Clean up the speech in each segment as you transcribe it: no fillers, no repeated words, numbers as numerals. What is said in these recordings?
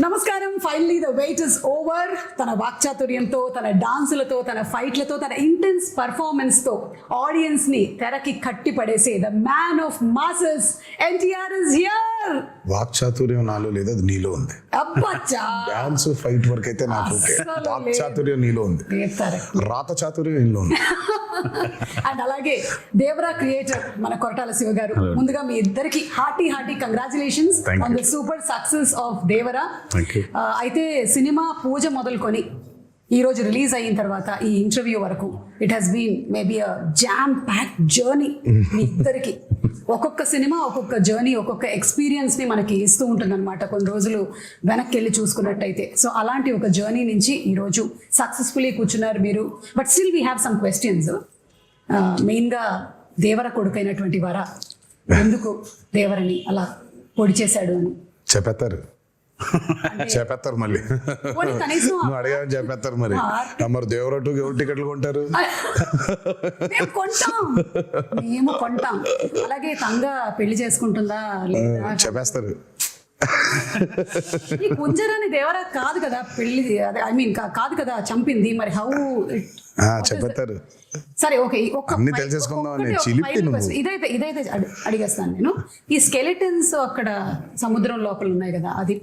నమస్కారం. Finally the weight is over. తన వాక్చాతుర్యంతో, తన డాన్సులతో, తన ఫైట్లతో, తన ఇంటెన్స్ పర్ఫార్మెన్స్ తో ఆడియన్స్ ని తెరకి కట్టి పడేసే the man of masses NTR is here. వాక్చాతుర్యం నాలో లేదు, అది నీలో ఉంది. అబ్బచ్చా, డాన్స్ ఫైట్ వరకు అయితే నాకు ఓకే. వాక్చాతుర్యం నీలో ఉంది, రాత చాతుర్యం నీలో ఉంది. అండ్ అలాగే దేవరా క్రియేటర్ మన కొరటాల శివ గారు, ముందుగా మీ ఇద్దరికి hearty congratulations on the super success of Devara. అయితే సినిమా పూజ మొదలుకొని ఈ రోజు రిలీజ్ అయిన తర్వాత ఈ ఇంటర్వ్యూ వరకు it has been maybe a jam pack journey. మీ ఇద్దరికి ఒక్కొక్క సినిమా ఒక్కొక్క జర్నీ, ఒక్కొక్క ఎక్స్పీరియన్స్ ని మనకి ఇస్తూ ఉంటుంది అనమాట. కొన్ని రోజులు వెనక్కి వెళ్ళి చూసుకున్నట్టయితే. సో అలాంటి ఒక జర్నీ నుంచి ఈ రోజు సక్సెస్ఫుల్లీ కూర్చున్నారు మీరు. But still we have some questions. మెయిన్గా దేవర కొడుకైనటువంటి వార ఎందుకు దేవరని అలా పొడి చేశాడు అని చెప్పేస్తారు మళ్ళీ. నువ్వు అడిగావని చెప్పేస్తారు మరి. మరి దేవరటు ఎవరు టికెట్లు కొంటారు? మేము కొంటాం. అలాగే తంగ పెళ్లి చేసుకుంటుందా లేదా చెప్పేస్తారు. ఈ కుంజరాని దేవరా కాదు కదా పెళ్లి, ఐ మీన్ కాదు కదా చంపింది. మరి హౌ చెప్పేస్తారు. సరే ఓకే, అన్ని తెలిసేసుకుందాం. ఇదైతే అడిగేస్తాను నేను. ఈ స్కెలిటన్స్ అక్కడ సముద్రం లోపల ఉన్నాయి కదా, అది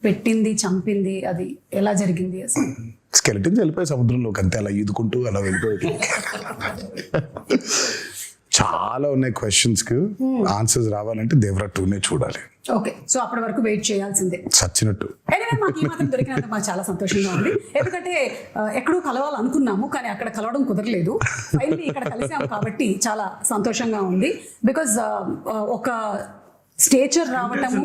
పెట్టింది చంపింది అది ఎలా జరిగింది అసలు? స్కెలిటన్స్ వెళ్ళిపోయి సముద్రంలోకి అంతే, అలా ఈదుకుంటూ అలా వెళ్ళిపోయి. చాలా ఉన్నాయి క్వశ్చన్స్ కి ఆన్సర్స్ రావాలంటే దేవరా 2నే చూడాలి. ఓకే, సో అప్పటి వరకు వెయిట్ చేయాల్సిందే సచ్చినట్టు. మాకు ఈ మాత్రం దొరికినందుకు మాకు చాలా సంతోషంగా ఉంది. ఎందుకంటే ఎక్కడో కలవాలనుకున్నాము కానీ అక్కడ కలవడం కుదరలేదు. ఫైనల్లీ ఇక్కడ కలిసాము కాబట్టి చాలా సంతోషంగా ఉంది. బికాజ్ ఒక స్టేచర్ రావటము.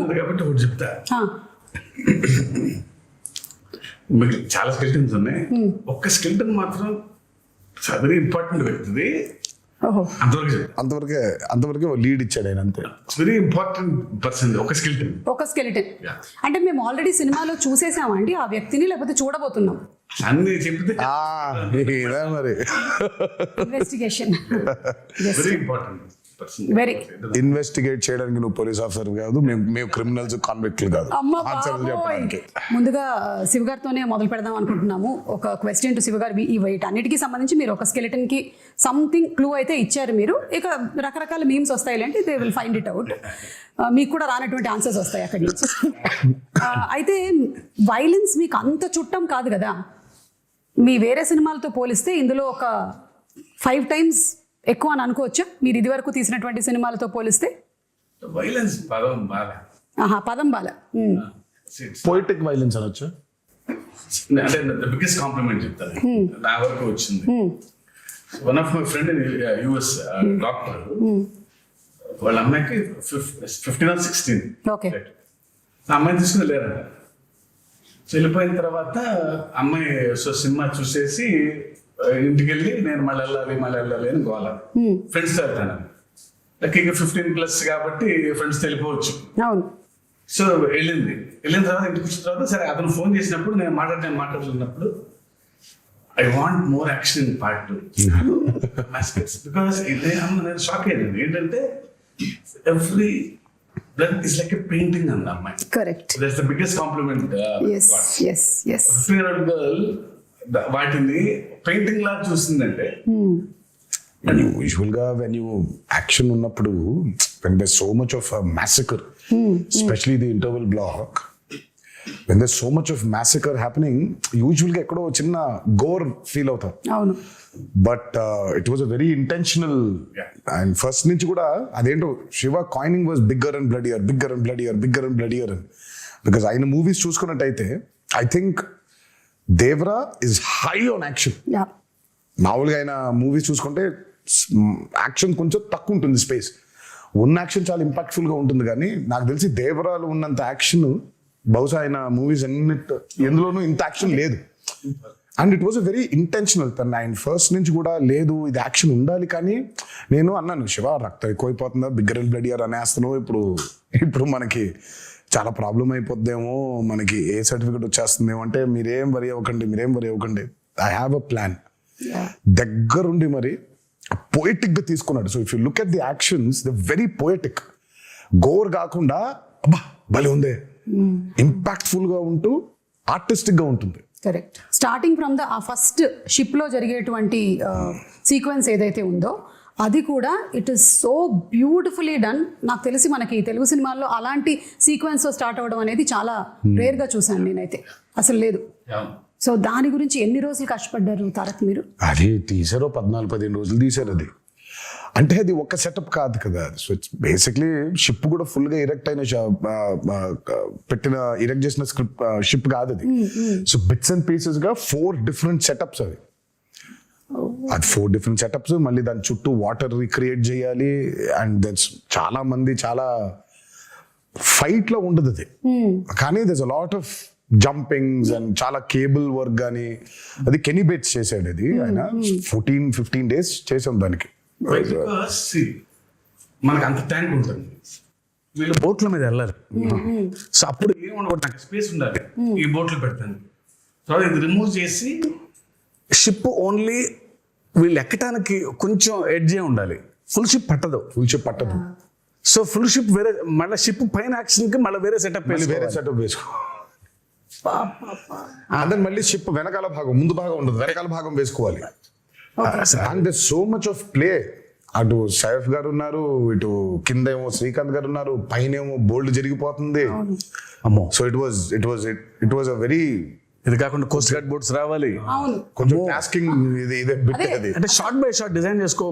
చాలా స్కెల్టన్స్ ఉన్నాయి. ఒక్క స్కెల్టన్ మాత్రం వెరీ ఇంపార్టెంట్ వ్యక్తిది. అంతవరకే లీడ్ ఇచ్చాడు ఆయన, అంతే. Very important person. ఒక స్కెలిటన్ అంటే మేము ఆల్రెడీ సినిమాలో చూసేసామండి ఆ వ్యక్తిని, లేకపోతే చూడబోతున్నాం అన్ని చెప్తే మరి. Investigation very important. ఇన్వెస్టిగేట్ చేయడానికి నువ్వు పోలీస్ ఆఫీసర్ కాదు, మేము క్రిమినల్స్ కాన్విక్ట్లు కాదు. ముందుగా శివ గారితోనే మొదలు పెడదాం అనుకుంటున్నాము. ఒక క్వశ్చన్ టు శివ గారు. ఈ వెయిట్ అన్నిటికీ సంబంధించి మీరు ఒక స్కెలిటన్ కి సంథింగ్ క్లూ అయితే ఇచ్చారు మీరు. ఇక రకరకాల మీమ్స్ వస్తాయి అంటే they will find it out. మీకు కూడా రానటువంటి ఆన్సర్స్ వస్తాయి అక్కడి నుంచి. అయితే వైలెన్స్ మీకు అంత చుట్టం కాదు కదా. మీ వేరే సినిమాలతో పోలిస్తే ఇందులో ఒక 5 times ఎక్కువ అని అనుకోవచ్చా మీరు ఇది వరకు తీసినటువంటి సినిమాలతో పోలిస్తే? వైలెన్స్ పదం బాల పోయిటిక్ వైలెన్స్ అనొచ్చు. అంటే బిగ్గెస్ట్ కాంప్లిమెంట్ చెప్తాను నా వరకు వచ్చింది. One of my friend in US doctor, వాళ్ళ అమ్మాయికి 15 or 16. ఓకే, అమ్మాయిని తీసుకుని లేరంట. సో వెళ్ళిపోయిన తర్వాత అమ్మాయి సినిమా చూసేసి ఇంటికి వెళ్ళి నేను మళ్ళీ వెళ్ళాలి అని గోల. ఫ్రెండ్స్ తో వెళ్తాను. లైక్ ఇక 15+ కాబట్టి ఫ్రెండ్స్ వెళ్ళిపోవచ్చు. సో వెళ్ళిన తర్వాత ఇంటికి వచ్చిన తర్వాత సరే అతను ఫోన్ చేసినప్పుడు నేను మాట్లాడుతున్నప్పుడు I want more action in part 2. Because నేను షాక్ అయ్యాను. ఏంటంటే every blood is like a painting అంది అమ్మాయి. Correct, that's the biggest compliment. 15-year-old girl వాటిని పెయింటింగ్ లా చూస్తుందంటే. యూజువల్ గా వెన్ యూ యాక్షన్ ఉన్నప్పుడు when there's so much of a massacre, especially the interval block, when there's so much of massacre happening, usually ga ekkado chinna gore feel avutadu. avunu, but it was a very intentional, and first nunchi kuda adento Shiva coining was bigger and bloodier, because ayina movies chusukunnataithe I think Devara is high on action. మామూలుగా ఆయన movies చూసుకుంటే action కొంచెం తక్కువ ఉంటుంది, space ఉన్న action చాలా impactful గా ఉంటుంది. కానీ నాకు తెలిసి దేవరాలు ఉన్నంత యాక్షన్ బహుశా ఆయన మూవీస్ ఎందులోనూ ఇంత యాక్షన్ లేదు. And it was a very intentional. ఆయన ఫస్ట్ నుంచి కూడా లేదు ఇది యాక్షన్ ఉండాలి. కానీ నేను అన్నాను, శివ రక్తం ఎక్కువైపోతుందా, బిగ్గర్ అండ్ బ్లడియర్ అనేస్తున్నావు, ఇప్పుడు మనకి చాలా ప్రాబ్లం అయిపోద్దేమో, మనకి ఏ సర్టిఫికెట్ వచ్చేస్తుందేమో అంటే మీరేం వరి అవ్వకండి, ఐ హ్యావ్ అ ప్లాన్. దగ్గరుండి మరి పోయిటిక్ గా తీసుకున్నాడు. So if you look at the actions the very poetic. గోర్ కాకుండా అబ్బా భలే ఉందే, ఇంపాక్ట్ఫుల్ గా ఉంటూ ఆర్టిస్టిక్ గా ఉంటుంది. కరెక్ట్. స్టార్టింగ్ ఫ్రమ్ ద ఆ ఫస్ట్ షిప్ లో జరిగేటువంటి సీక్వెన్స్ ఏదైతే ఉందో అది కూడా it is so beautifully done. నాకు తెలిసి మనకి తెలుగు సినిమాల్లో అలాంటి సీక్వెన్స్ స్టార్ట్ అవ్వడం అనేది చాలా రేర్ గా చూసాను నేనైతే, అసలు లేదు. సో దాని గురించి ఎన్ని రోజులు కష్టపడ్డారు తారక్ మీరు? అది తీసారో 14-15 రోజులు తీసారు. అది అంటే అది ఒక సెటప్ కాదు కదా. సో ఇట్స్ బేసిక్లీ షిప్ కూడా ఫుల్ గా ఇరెక్ట్ అయిన ఇరెక్ట్ చేసిన స్క్రిప్ట్ షిప్ కాదు అది. సో బిట్స్ అండ్ పీసెస్ గా 4 డిఫరెంట్ సెటప్స్ అవి. అది 4 డిఫరెంట్ సెటప్స్, మళ్ళీ దాని చుట్టూ వాటర్ రిక్రియేట్ చేయాలి. అండ్ దట్స్ చాలా మంది చాలా ఫైట్ లో ఉండదు అది, కానీ దర్స్ a lot of jumpings and చాలా కేబుల్ వర్క్ కానీ. అది కెనీ బేట్స్ చేశాడు అది. ఆయన 14-15 days చేసాం దానికి. మనకు అంత ట్యాంక్ ఉంటుంది, వీళ్ళు బోట్ల మీద వెళ్ళాలి. సో అప్పుడు ఏం ఉండకూడదు, నాకు స్పేస్ ఉండాలి ఈ బోట్లు పెడతాను. తర్వాత ఇది రిమూవ్ చేసి షిప్ ఓన్లీ వీళ్ళు ఎక్కడానికి కొంచెం ఎడ్జే ఉండాలి. ఫుల్ షిప్ పట్టదు. సో ఫుల్ షిప్ వేరే, మళ్ళీ షిప్ పైన యాక్షన్ కి మళ్ళీ వేరే సెటప్ వేసుకో. అంటే మళ్ళీ షిప్ వెనకాల భాగం, ముందు భాగం ఉండదు, వెనకాల భాగం వేసుకోవాలి. And they so much of play. అటు సైఫ్ గారు ఉన్నారు, ఇటు కింద ఏమో శ్రీకాంత్ గారు ఉన్నారు, పైన ఏమో బోల్డ్ జరిగిపోతుంది. అమ్మో. So it was a very, ఇది కాకుండా కోస్ట్ గార్డ్ బోట్స్ రావాలి, కొంచెం టాస్కింగ్ ఇదే బిట్ అది. అంటే షార్ట్ బై షార్ట్ డిజైన్ చేసుకో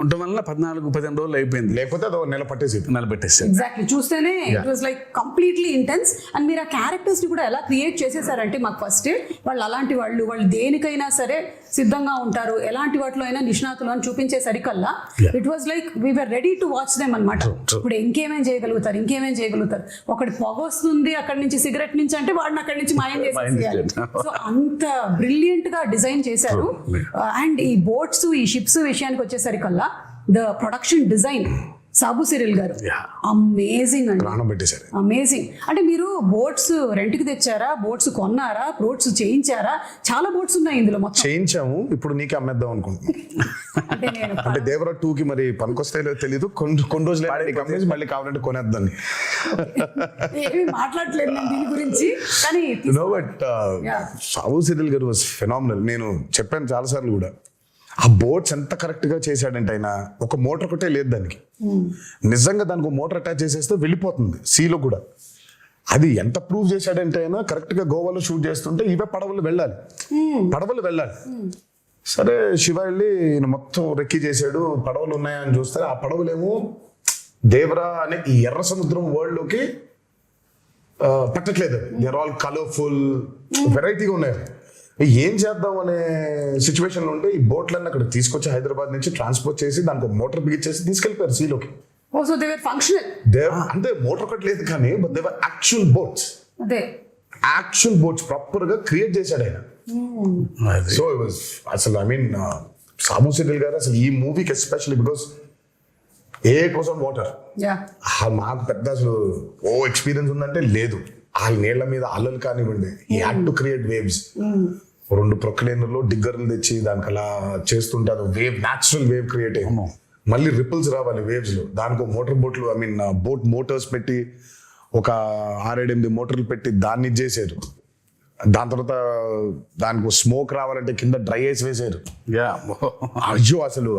ఉండడం వల్ల 14-15 రోజులు అయిపోయింది. లేకపోతే అది నెల పట్టేసి. ఎగ్జాక్ట్లీ, చూస్తేనే it was like completely intense. And మీరు ఆ క్యారెక్టర్స్ ని కూడా ఎలా క్రియేట్ చేసేసారంటే మాకు ఫస్ట్ వాళ్ళు అలాంటి వాళ్ళు దేనికైనా సరే సిద్ధంగా ఉంటారు, ఎలాంటి వాటిలో అయినా నిష్ణాతులు అని చూపించేసరికల్లా it was like we were ready to watch them అనమాట. ఇప్పుడు ఇంకేమేం చేయగలుగుతారు. ఒకటి పొగ వస్తుంది అక్కడి నుంచి, సిగరెట్ నుంచి అంటే వాడిని అక్కడి నుంచి మాయం చేసేయాలి. సో అంత బ్రిలియంట్ గా డిజైన్ చేశారు. అండ్ ఈ బోట్స్, ఈ షిప్స్ విషయానికి వచ్చేసరికల్లా the production design Sabu Cyril గారు అమేజింగ్ అండి, అమేజింగ్. అంటే మీరు బోట్స్ రెంట్ కి తెచ్చారా, బోట్స్ కొన్నారా, బోట్స్ చేయించారా? చాలా బోట్స్ ఉన్నాయి ఇందులో. మొత్తం చేయించాము, ఇప్పుడు నీకే అమ్మేద్దాం అనుకుంటున్నాను. అంటే దేవరా 2 కి మరి పనికొస్తాయో తెలీదు, కొన్ని రోజులు అమ్మేసి మళ్ళీ కావాలంటే కొనేద్దాన్ని. ఏమి మాట్లాడలేదు నేను దీని గురించి, కానీ బట్ సాబు సిరిల్ గారు వాజ్ ఫెనామినల్. నేను చెప్పాను చాలా సార్లు కూడా, ఆ బోట్స్ ఎంత కరెక్ట్ గా చేశాడంటే ఆయన ఒక మోటార్ ఒకటే లేదు దానికి. నిజంగా దానికి ఒక మోటార్ అటాచ్ చేసేస్తే వెళ్ళిపోతుంది సీలో కూడా. అది ఎంత ప్రూవ్ చేశాడంటే ఆయన కరెక్ట్ గా గోవాలో షూట్ చేస్తుంటే ఇవే పడవలు వెళ్ళాలి. సరే శివ వెళ్ళి ఈయన మొత్తం రెక్కి చేశాడు, పడవలు ఉన్నాయని చూస్తే ఆ పడవలేమో దేవరా అనే ఈ ఎర్ర సముద్రం వరల్డ్ లోకి పట్టట్లేదు. దే ఆర్ ఆల్ కలర్ఫుల్, వెరైటీగా ఉన్నాయి. ఏం చేద్దాం అనే సిచ్యువేషన్ లో ఉంటే ఈ బోట్లన్నీ అక్కడ తీసుకొచ్చి హైదరాబాద్ నుంచి ట్రాన్స్పోర్ట్ చేసి దానికి మోటార్ బిగించేసి తీసుకెళ్లిపోయారు సీలోకి. అంటే మోటార్ ఒకటి లేదు కానీ యాక్చువల్ బోట్స్ ప్రాపర్ గా క్రియేట్ చేశాడు ఆయన. సో అసలు ఐ మీన్ సాబు సిరిల్ గారు అసలు ఈ మూవీకి especially because it was on water. మాకు పెద్ద అసలు ఎక్స్పీరియన్స్ ఉందంటే లేదు. ఆ నీళ్ల మీద అల్లలు కానివ్వండి, ఈ హ్యాడ్ టు క్రియేట్ వేవ్స్. 2 ప్రొక్లైనర్లో డిగ్గర్లు తెచ్చి దానికి అలా చేస్తుంటే అది వేవ్, న్యాచురల్ వేవ్ క్రియేట్ అయ్యి మళ్ళీ రిపుల్స్ రావాలి వేవ్స్ లో. దానికి మోటార్ బోట్లు, ఐ మీన్ బోట్ మోటార్స్ పెట్టి ఒక 6-8 మోటార్లు పెట్టి దాన్ని చేశారు. దాని తర్వాత దానికి స్మోక్ రావాలంటే కింద డ్రై ఐస్ వేసారు. అయ్యో అసలు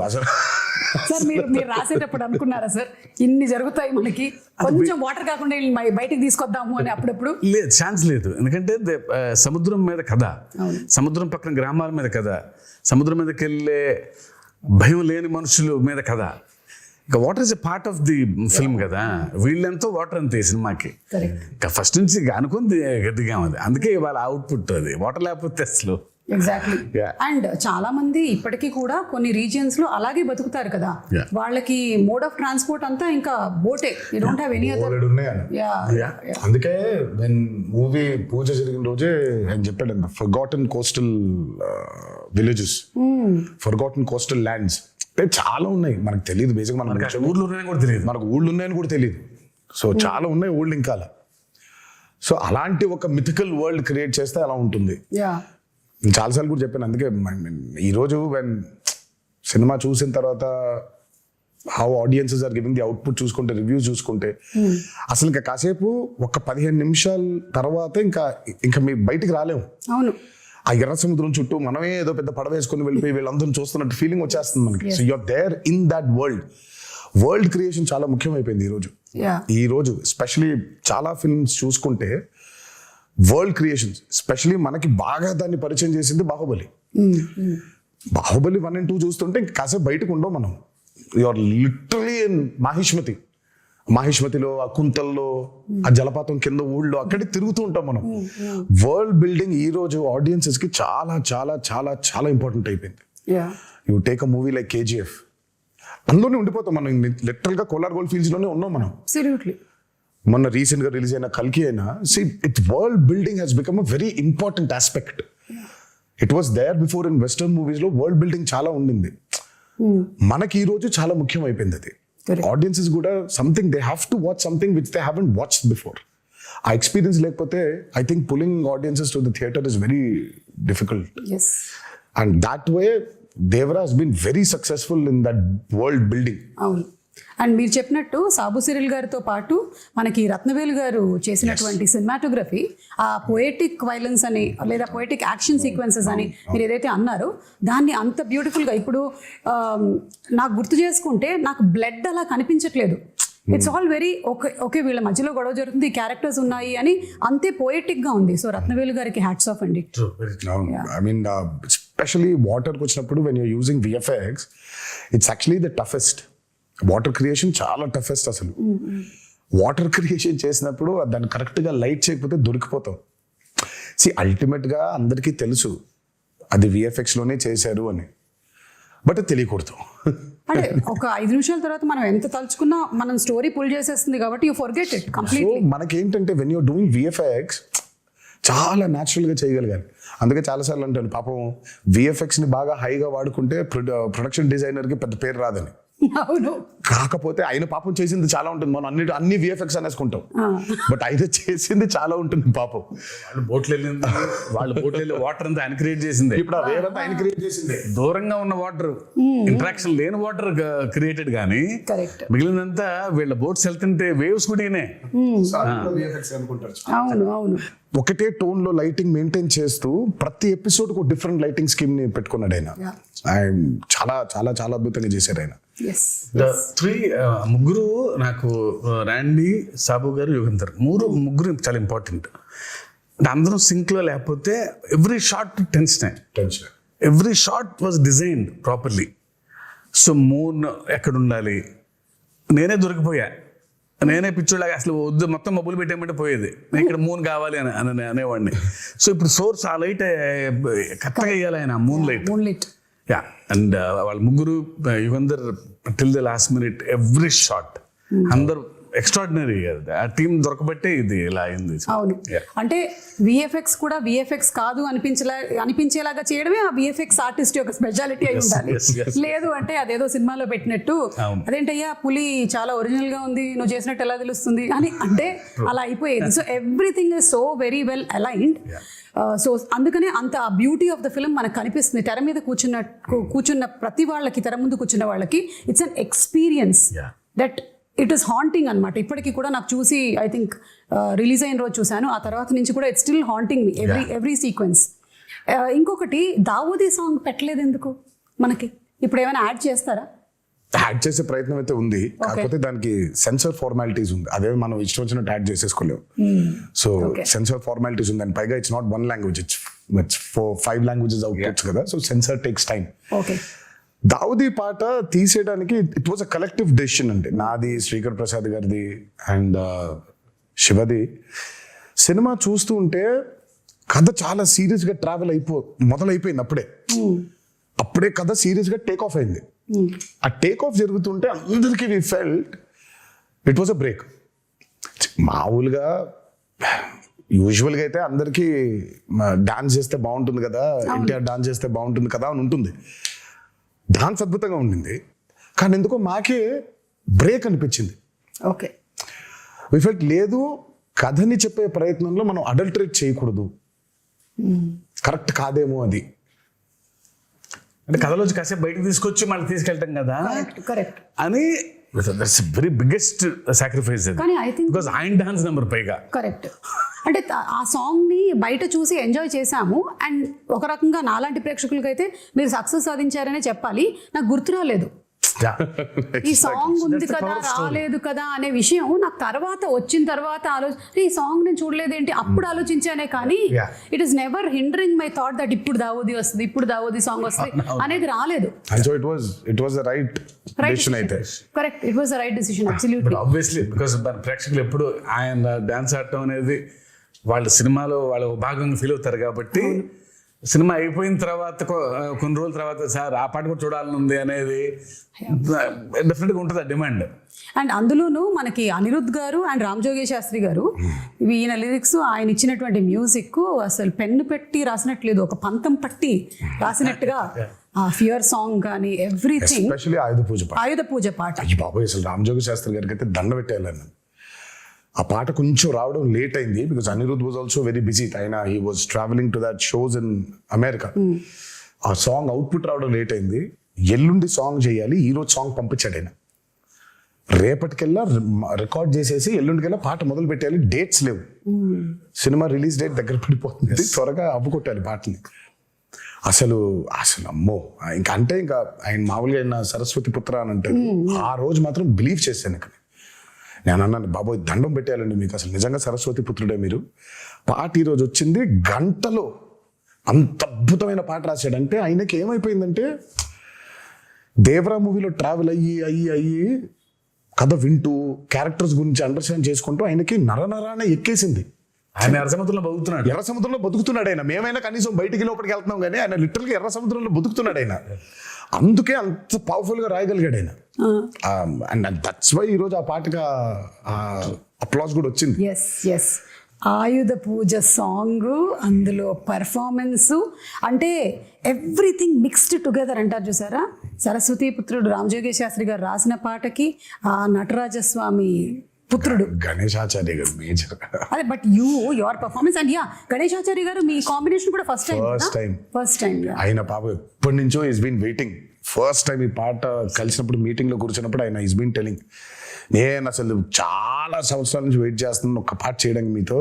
సార్ మీరు రాసేటప్పుడు అనుకున్నారా సార్ ఇన్ని జరుగుతాయి మనకి, కొంచెం వాటర్ కాకుండా బయటికి తీసుకొద్దాము అని? అప్పుడప్పుడు లేదు, ఛాన్స్ లేదు. ఎందుకంటే సముద్రం మీద కథ, సముద్రం పక్కన గ్రామాల మీద కథ, సముద్రం మీదకి వెళ్ళే భయం లేని మనుషుల మీద కథ. ఇక water is a part of the film కదా. వీళ్ళెంతో వాటర్ అంతే సినిమాకి. ఇక ఫస్ట్ నుంచి అనుకుంది గట్టిగా ఉంది, అందుకే వాళ్ళ అవుట్పుట్ అది. వాటర్ లేకపోతే అసలు ఎగ్జాక్ట్లీ. అండ్ చాలా మంది ఇప్పటికీ కూడా కొన్ని రీజియన్స్ లో అలాగే బతుకుతారు కదా, వాళ్ళకి మోడ్ ఆఫ్ ట్రాన్స్పోర్ట్ అంతా ఇంకా బోటే. You don't have any other. అందుకే మూవీ పూజ జరిగిన రోజే ఆయన చెప్పాడు, forgotten coastal villages, forgotten coastal lands చాలా ఉన్నాయి, మనకు తెలియదు. బేసిక్ మనకు ఊళ్ళో ఉన్నాయని కూడా తెలియదు, మనకు ఊళ్ళు ఉన్నాయని కూడా తెలియదు. సో చాలా ఉన్నాయి ఊళ్ళు ఇంకా. సో అలాంటి ఒక మిథికల్ వరల్డ్ క్రియేట్ చేస్తే అలా ఉంటుంది. చాలాసార్లు కూడా చెప్పాను. అందుకే ఈరోజు సినిమా చూసిన తర్వాత how audiences are giving the output చూసుకుంటే, రివ్యూస్ చూసుకుంటే అసలు ఇంకా కాసేపు ఒక 15 నిమిషాల తర్వాత ఇంకా మీ బయటికి రాలేము. అవును, ఆ ఎర్ర సముద్రం చుట్టూ మనమే ఏదో పెద్ద పడవ వేసుకుని వెళ్ళిపోయి వీళ్ళందరూ చూస్తున్నట్టు ఫీలింగ్ వచ్చేస్తుంది మనకి. So you're there in that world creation చాలా ముఖ్యమైపోయింది ఈ రోజు ఎస్పెషలీ చాలా ఫిల్మ్స్ చూసుకుంటే వరల్డ్ క్రియేషన్స్, ఎస్పెషలీ మనకి బాగా దాన్ని పరిచయం చేసింది బాహుబలి. బాహుబలి 1 and 2 చూస్తుంటే ఇంకా కాసేపు బయటకు ఉండవు మనం. యూఆర్ లిటరలీ ఇన్ మాహిష్మతిలో, ఆ కుంతల్లో, ఆ జలపాతం కింద ఊళ్ళో అక్కడే తిరుగుతూ ఉంటాం మనం. వరల్డ్ బిల్డింగ్ ఈ రోజు ఆడియన్సెస్ కి చాలా చాలా చాలా చాలా ఇంపార్టెంట్ అయిపోయింది. You take a movie like KGF, అందులోనే ఉండిపోతాం మనం. లిటరల్ గా కోలార్ గోల్డ్ ఫీల్డ్స్ లోనే ఉన్నాం మనం. మొన్న రీసెంట్ గా రిలీజ్ అయిన కల్కి అయినా, world building has become a very important aspect. It was there before in western movies లో వరల్డ్ బిల్డింగ్ చాలా ఉండింది. మనకి ఈ రోజు చాలా ముఖ్యం అయిపోయింది అది. ఆడియన్సెస్ కూడా something they have to watch something which they haven't watched before. ఆ ఎక్స్పీరియన్స్ లేకపోతే I think pulling audiences to the theatre is very difficult. And that way Devara has been very successful in that world building. అవును, అండ్ మీరు చెప్పినట్టు Sabu Cyril గారితో పాటు మనకి రత్నవేలు గారు చేసినటువంటి సినిమాటోగ్రఫీ, ఆ పోయటిక్ వైలెన్స్ అని లేదా పోయటిక్ యాక్షన్ సీక్వెన్సెస్ అని మీరు ఏదైతే అన్నారో దాన్ని అంత బ్యూటిఫుల్గా ఇప్పుడు నాకు గుర్తు చేసుకుంటే నాకు బ్లడ్ అలా కనిపించట్లేదు. ఇట్స్ ఆల్ వెరీ ఓకే వీళ్ళ మధ్యలో గొడవ జరుగుతుంది, క్యారెక్టర్స్ ఉన్నాయి అని అంతే పోయటిక్ గా ఉంది. సో రత్నవేలు గారికి హ్యాట్స్ ఆఫ్ అండి. ఐ మీన్ ఎస్పెషలీ వాటర్కి వచ్చినప్పుడు when you're using VFX, it's actually the toughest. Water creation చాలా టఫెస్ట్. అసలు వాటర్ క్రియేషన్ చేసినప్పుడు దాన్ని కరెక్ట్గా లైట్ చేయకపోతే దొరికిపోతాం. అల్టిమేట్గా అందరికీ తెలుసు అది VFX లోనే చేశారు అని, బట్ తెలియకూడదు. అంటే ఒక 5 నిమిషాల తర్వాత మనం ఎంత తలుచుకున్నా మనం స్టోరీ పుల్ చేసేస్తుంది కాబట్టి you forget it completely. So మనకేంటంటే వెన్ యూర్ డూయింగ్ VFX చాలా న్యాచురల్గా చేయగలిగాలి. అందుకే చాలాసార్లు అంటాను పాపం VFX ని బాగా హైగా వాడుకుంటే ప్రొడక్షన్ డిజైనర్కి పెద్ద పేరు రాదని. అవును, కాకపోతే ఆయన పాపం చేసింది చాలా ఉంటుంది. మనం అన్ని VFX అనేసుకుంటాం, బట్ ఆయన చేసింది చాలా ఉంటుంది పాపం. వాళ్ళ బోట్లు వెళ్ళి వాటర్ అంతా ఆయన క్రియేట్ చేసింది. ఇప్పుడు ఆ వేవ్ అంతా ఆయన క్రియేట్ చేసింది. దూరంగా ఉన్న వాటర్, ఇంటరాక్షన్ లేని వాటర్ క్రియేటెడ్ కానీ మిగిలినంతా వీళ్ళ బోట్స్ వెళ్తుంటే వేవ్స్ కూడా అవును అవును. ఒకటే టోన్ లో లైటింగ్ మెయింటైన్ చేస్తూ ప్రతి ఎపిసోడ్ కు డిఫరెంట్ లైటింగ్ స్కీమ్ ని పెట్టుకున్నాడు ఆయన. చాలా చాలా చాలా అద్భుతంగా చేశారు ఆయన. ముగ్గురు నాకు రాండీ, సాబు గారు, యుగంధర్ ముగ్గురు చాలా ఇంపార్టెంట్. అంటే అందరం సింక్ లో లేకపోతే every shot tension, every shot was designed properly. So moon ఎక్కడ ఉండాలి, నేనే దొరికిపోయా, నేనే పిచ్చోళ్ళగా అసలు వద్దు మొత్తం మబ్బులు పెట్టేయమంటే పోయేది, నేను ఇక్కడ మూన్ కావాలి అని అనేవాడిని. సో ఇప్పుడు సోర్స్ ఆ లైట్ కరెక్ట్గా వేయాలి ఆయన, మూన్ లైట్. యా, అండ్ వాళ్ళ ముగ్గురు Yugandhar till the last minute every shot అందరు ఎక్స్ట్రాడినరీ. ఆ టీం దొరకబట్టే ఇది ఇలా అయింది. అవును, అంటే VFX కూడా VFX కాదు అనిపించేలాగా చేయడమే ఆ VFX ఆర్టిస్ట్ యొక్క స్పెషాలిటీ అయి ఉండాలి. లేదు అంటే అదేదో సినిమాలో పెట్టినట్టు అదేంటయ్యా పులి చాలా ఒరిజినల్ గా ఉంది, నువ్వు చేసినట్టు ఎలా తెలుస్తుంది అని అంటే అలా అయిపోయేది. So everything is so very well aligned. So అందుకనే అంత బ్యూటీ ఆఫ్ ద ఫిల్మ్ మనకు కనిపిస్తుంది. తెర మీద కూర్చున్న ప్రతి వాళ్ళకి, తెర ముందు కూర్చున్న వాళ్ళకి it's an experience that it is haunting అనమాట. ఇప్పటికీ కూడా నాకు చూసి ఐ థింక్ రిలీజ్ అయిన రోజు చూశాను, ఆ తర్వాత నుంచి కూడా it's still haunting me every sequence. ఇంకొకటి దావూదీ సాంగ్ పెట్టలేదు ఎందుకు మనకి? ఇప్పుడు ఏమైనా యాడ్ చేస్తారా? యాడ్ చేసే ప్రయత్నం అయితే ఉంది, కాకపోతే దానికి సెన్సర్ ఫార్మాలిటీస్ ఉంది. అదే మనం ఇష్టం వచ్చినట్టు యాడ్ చేసేసుకోలేము. సో సెన్సర్ ఫార్మాలిటీస్ ఉంది, అండ్ పైగా it's not 1 language, it's 5 languages outputs కదా. So censor takes time. Daavudi పాట తీసేయడానికి it was a collective decision. అంటే నాది, శ్రీకర్ ప్రసాద్ గారిది అండ్ శివది. సినిమా చూస్తూ ఉంటే కథ చాలా సీరియస్ గా మొదలైపోయింది. అప్పుడే కథ సీరియస్ గా టేక్ ఆఫ్ అయింది. ఆ టేక్ ఆఫ్ జరుగుతుంటే అందరికీ we felt it was a break. మామూలుగా యూజువల్గా అయితే అందరికీ డాన్స్ చేస్తే బాగుంటుంది కదా, ఎన్టీఆర్ డాన్స్ చేస్తే బాగుంటుంది కదా అని ఉంటుంది. డాన్స్ అద్భుతంగా ఉండింది, కానీ ఎందుకో మాకే బ్రేక్ అనిపించింది. ఓకే, వి ఫెల్ట్ లేదు, కథని చెప్పే ప్రయత్నంలో మనం అడల్టరేట్ చేయకూడదు, కరెక్ట్ కాదేమో అది. అంటే కథలోంచి కాసేపు బయటకు తీసుకొచ్చి మళ్ళీ తీసుకెళ్ళటం కదా కరెక్ట్. అని దట్స్ వెరీ బిగ్గెస్ట్ సాక్రిఫైస్ అది. కానీ I think- బికాస్ ఆయన డాన్స్ నెంబర్ పైగా. కరెక్ట్. అంటే ఆ సాంగ్ ని బయట చూసి ఎంజాయ్ చేశాము, అండ్ ఒక రకంగా నాలాంటి ప్రేక్షకులకైతే మీరు సక్సెస్ సాధించారనే చెప్పాలి. నాకు గుర్తు రాలేదు ఈ సాంగ్ ఉంది కదా, రాలేదు కదా అనే విషయం నాకు తర్వాత వచ్చిన తర్వాత ఈ సాంగ్ నేను చూడలేదేంటి అప్పుడు ఆలోచించానే, కానీ it is never hindering my thought that ఇప్పుడు దావోది వస్తుంది, ఇప్పుడు దావోది సాంగ్ వస్తుంది అనేది రాలేదు. So it was the right decision అయితే. Correct, it was the right decision absolutely. Obviously because మన ప్రేక్షకులు ఎప్పుడు ఆయన డాన్స్ ఆడటం అనేది వాళ్ళ సినిమాలో వాళ్ళ భాగంగా ఫీల్ అవుతారు కాబట్టి సినిమా అయిపోయిన తర్వాత కొన్ని రోజుల తర్వాత సార్ ఆ పాట కూడా చూడాలని ఉంది అనేది డెఫినెట్గా ఉంటుంది ఆ డిమాండ్. అండ్ అందులోనూ మనకి అనిరుద్ధ్ గారు అండ్ రామ్ జోగేష్ శాస్త్రి గారు ఈయన లిరిక్స్, ఆయన ఇచ్చినటువంటి మ్యూజిక్ అసలు పెన్ను పెట్టి రాసినట్లేదు, ఒక పంతం పట్టి రాసినట్టుగా ఆ ఫియర్ సాంగ్ కానీ ఎవ్రీథింగ్. ఎస్పెషల్లీ ఆయుధ పూజ పాట. అయ్యి బాబోయ్, అసలు రామ్ జోగి శాస్త్రి గారికి అయితే దండ పెట్టేయాలని. ఆ పాట కొంచెం రావడం లేట్ అయింది because Anirudh was also very busy. ఆయన he was travelling to that shows in America. ఆ సాంగ్ అవుట్పుట్ రావడం లేట్ అయింది. ఎల్లుండి సాంగ్ చేయాలి, ఈ రోజు సాంగ్ పంపించాడు ఆయన. రేపటికెల్లా రికార్డ్ చేసేసి ఎల్లుండికెల్లా పాట మొదలు పెట్టాలి. డేట్స్ లేవు, సినిమా రిలీజ్ డేట్ దగ్గర పడిపోతుంది, త్వరగా అవ్వుకొట్టాలి పాటని. అసలు అమ్మో, ఇంకా అంటే ఇంకా ఆయన మామూలుగా ఆయన సరస్వతి పుత్ర అని అంటారు. ఆ రోజు మాత్రం బిలీవ్ చేశాను. ఇక్కడ నేను అన్నాను, బాబోయ్ దండం పెట్టేయాలండి మీకు, అసలు నిజంగా సరస్వతి పుత్రుడే మీరు. పాట ఈరోజు వచ్చింది, గంటలో అంత అద్భుతమైన పాట రాశాడంటే ఆయనకి ఏమైపోయిందంటే దేవరా మూవీలో ట్రావెల్ అయ్యి కథ వింటూ క్యారెక్టర్స్ గురించి అండర్స్టాండ్ చేసుకుంటూ ఆయనకి నరనరాన ఎక్కేసింది. ఆయన ఎర్ర సముద్రంలో బతుకుతున్నాడు. ఎర్ర సముద్రంలో బతుకుతున్నాడు ఆయన. మేమైనా కనీసం బయటికి లోపలికి వెళ్తున్నాం కానీ ఆయన లిటరల్గా ఎర్ర సముద్రంలో బతుకుతున్నాడు ఆయన. అందుకే అంత పవర్ఫుల్ గా రాయగలిగాడు ఆయన. అండ్ దట్స్ వై ఈరోజు ఆ పాటగా అప్లాస్ కూడా వచ్చింది. ఎస్ ఆయుధ పూజ సాంగ్, అందులో పర్ఫార్మెన్స్, అంటే ఎవ్రీథింగ్ మిక్స్డ్ టుగెదర్ అంటారు చూసారా. సరస్వతి పుత్రుడు రామ్ జోగేష్ శాస్త్రి గారు రాసిన పాటకి ఆ నటరాజస్వామి పుత్రుడు గణేశాచార్య గారు మేజర్. అదే but your performance and Ganesh Acharya garu మీ కాంబినేషన్ కూడా ఫస్ట్ టైం. ఆయన పాప ఎప్పటి నుంచో is been waiting. First time ఈ పాట కలిసినప్పుడు మీటింగ్ లో కూర్చున్నప్పుడు ఆయన ఈస్ బీన్ టెలింగ్, నేను అసలు చాలా సంవత్సరాల నుంచి వెయిట్ చేస్తున్నాను ఒక పాట చేయడానికి మీతో.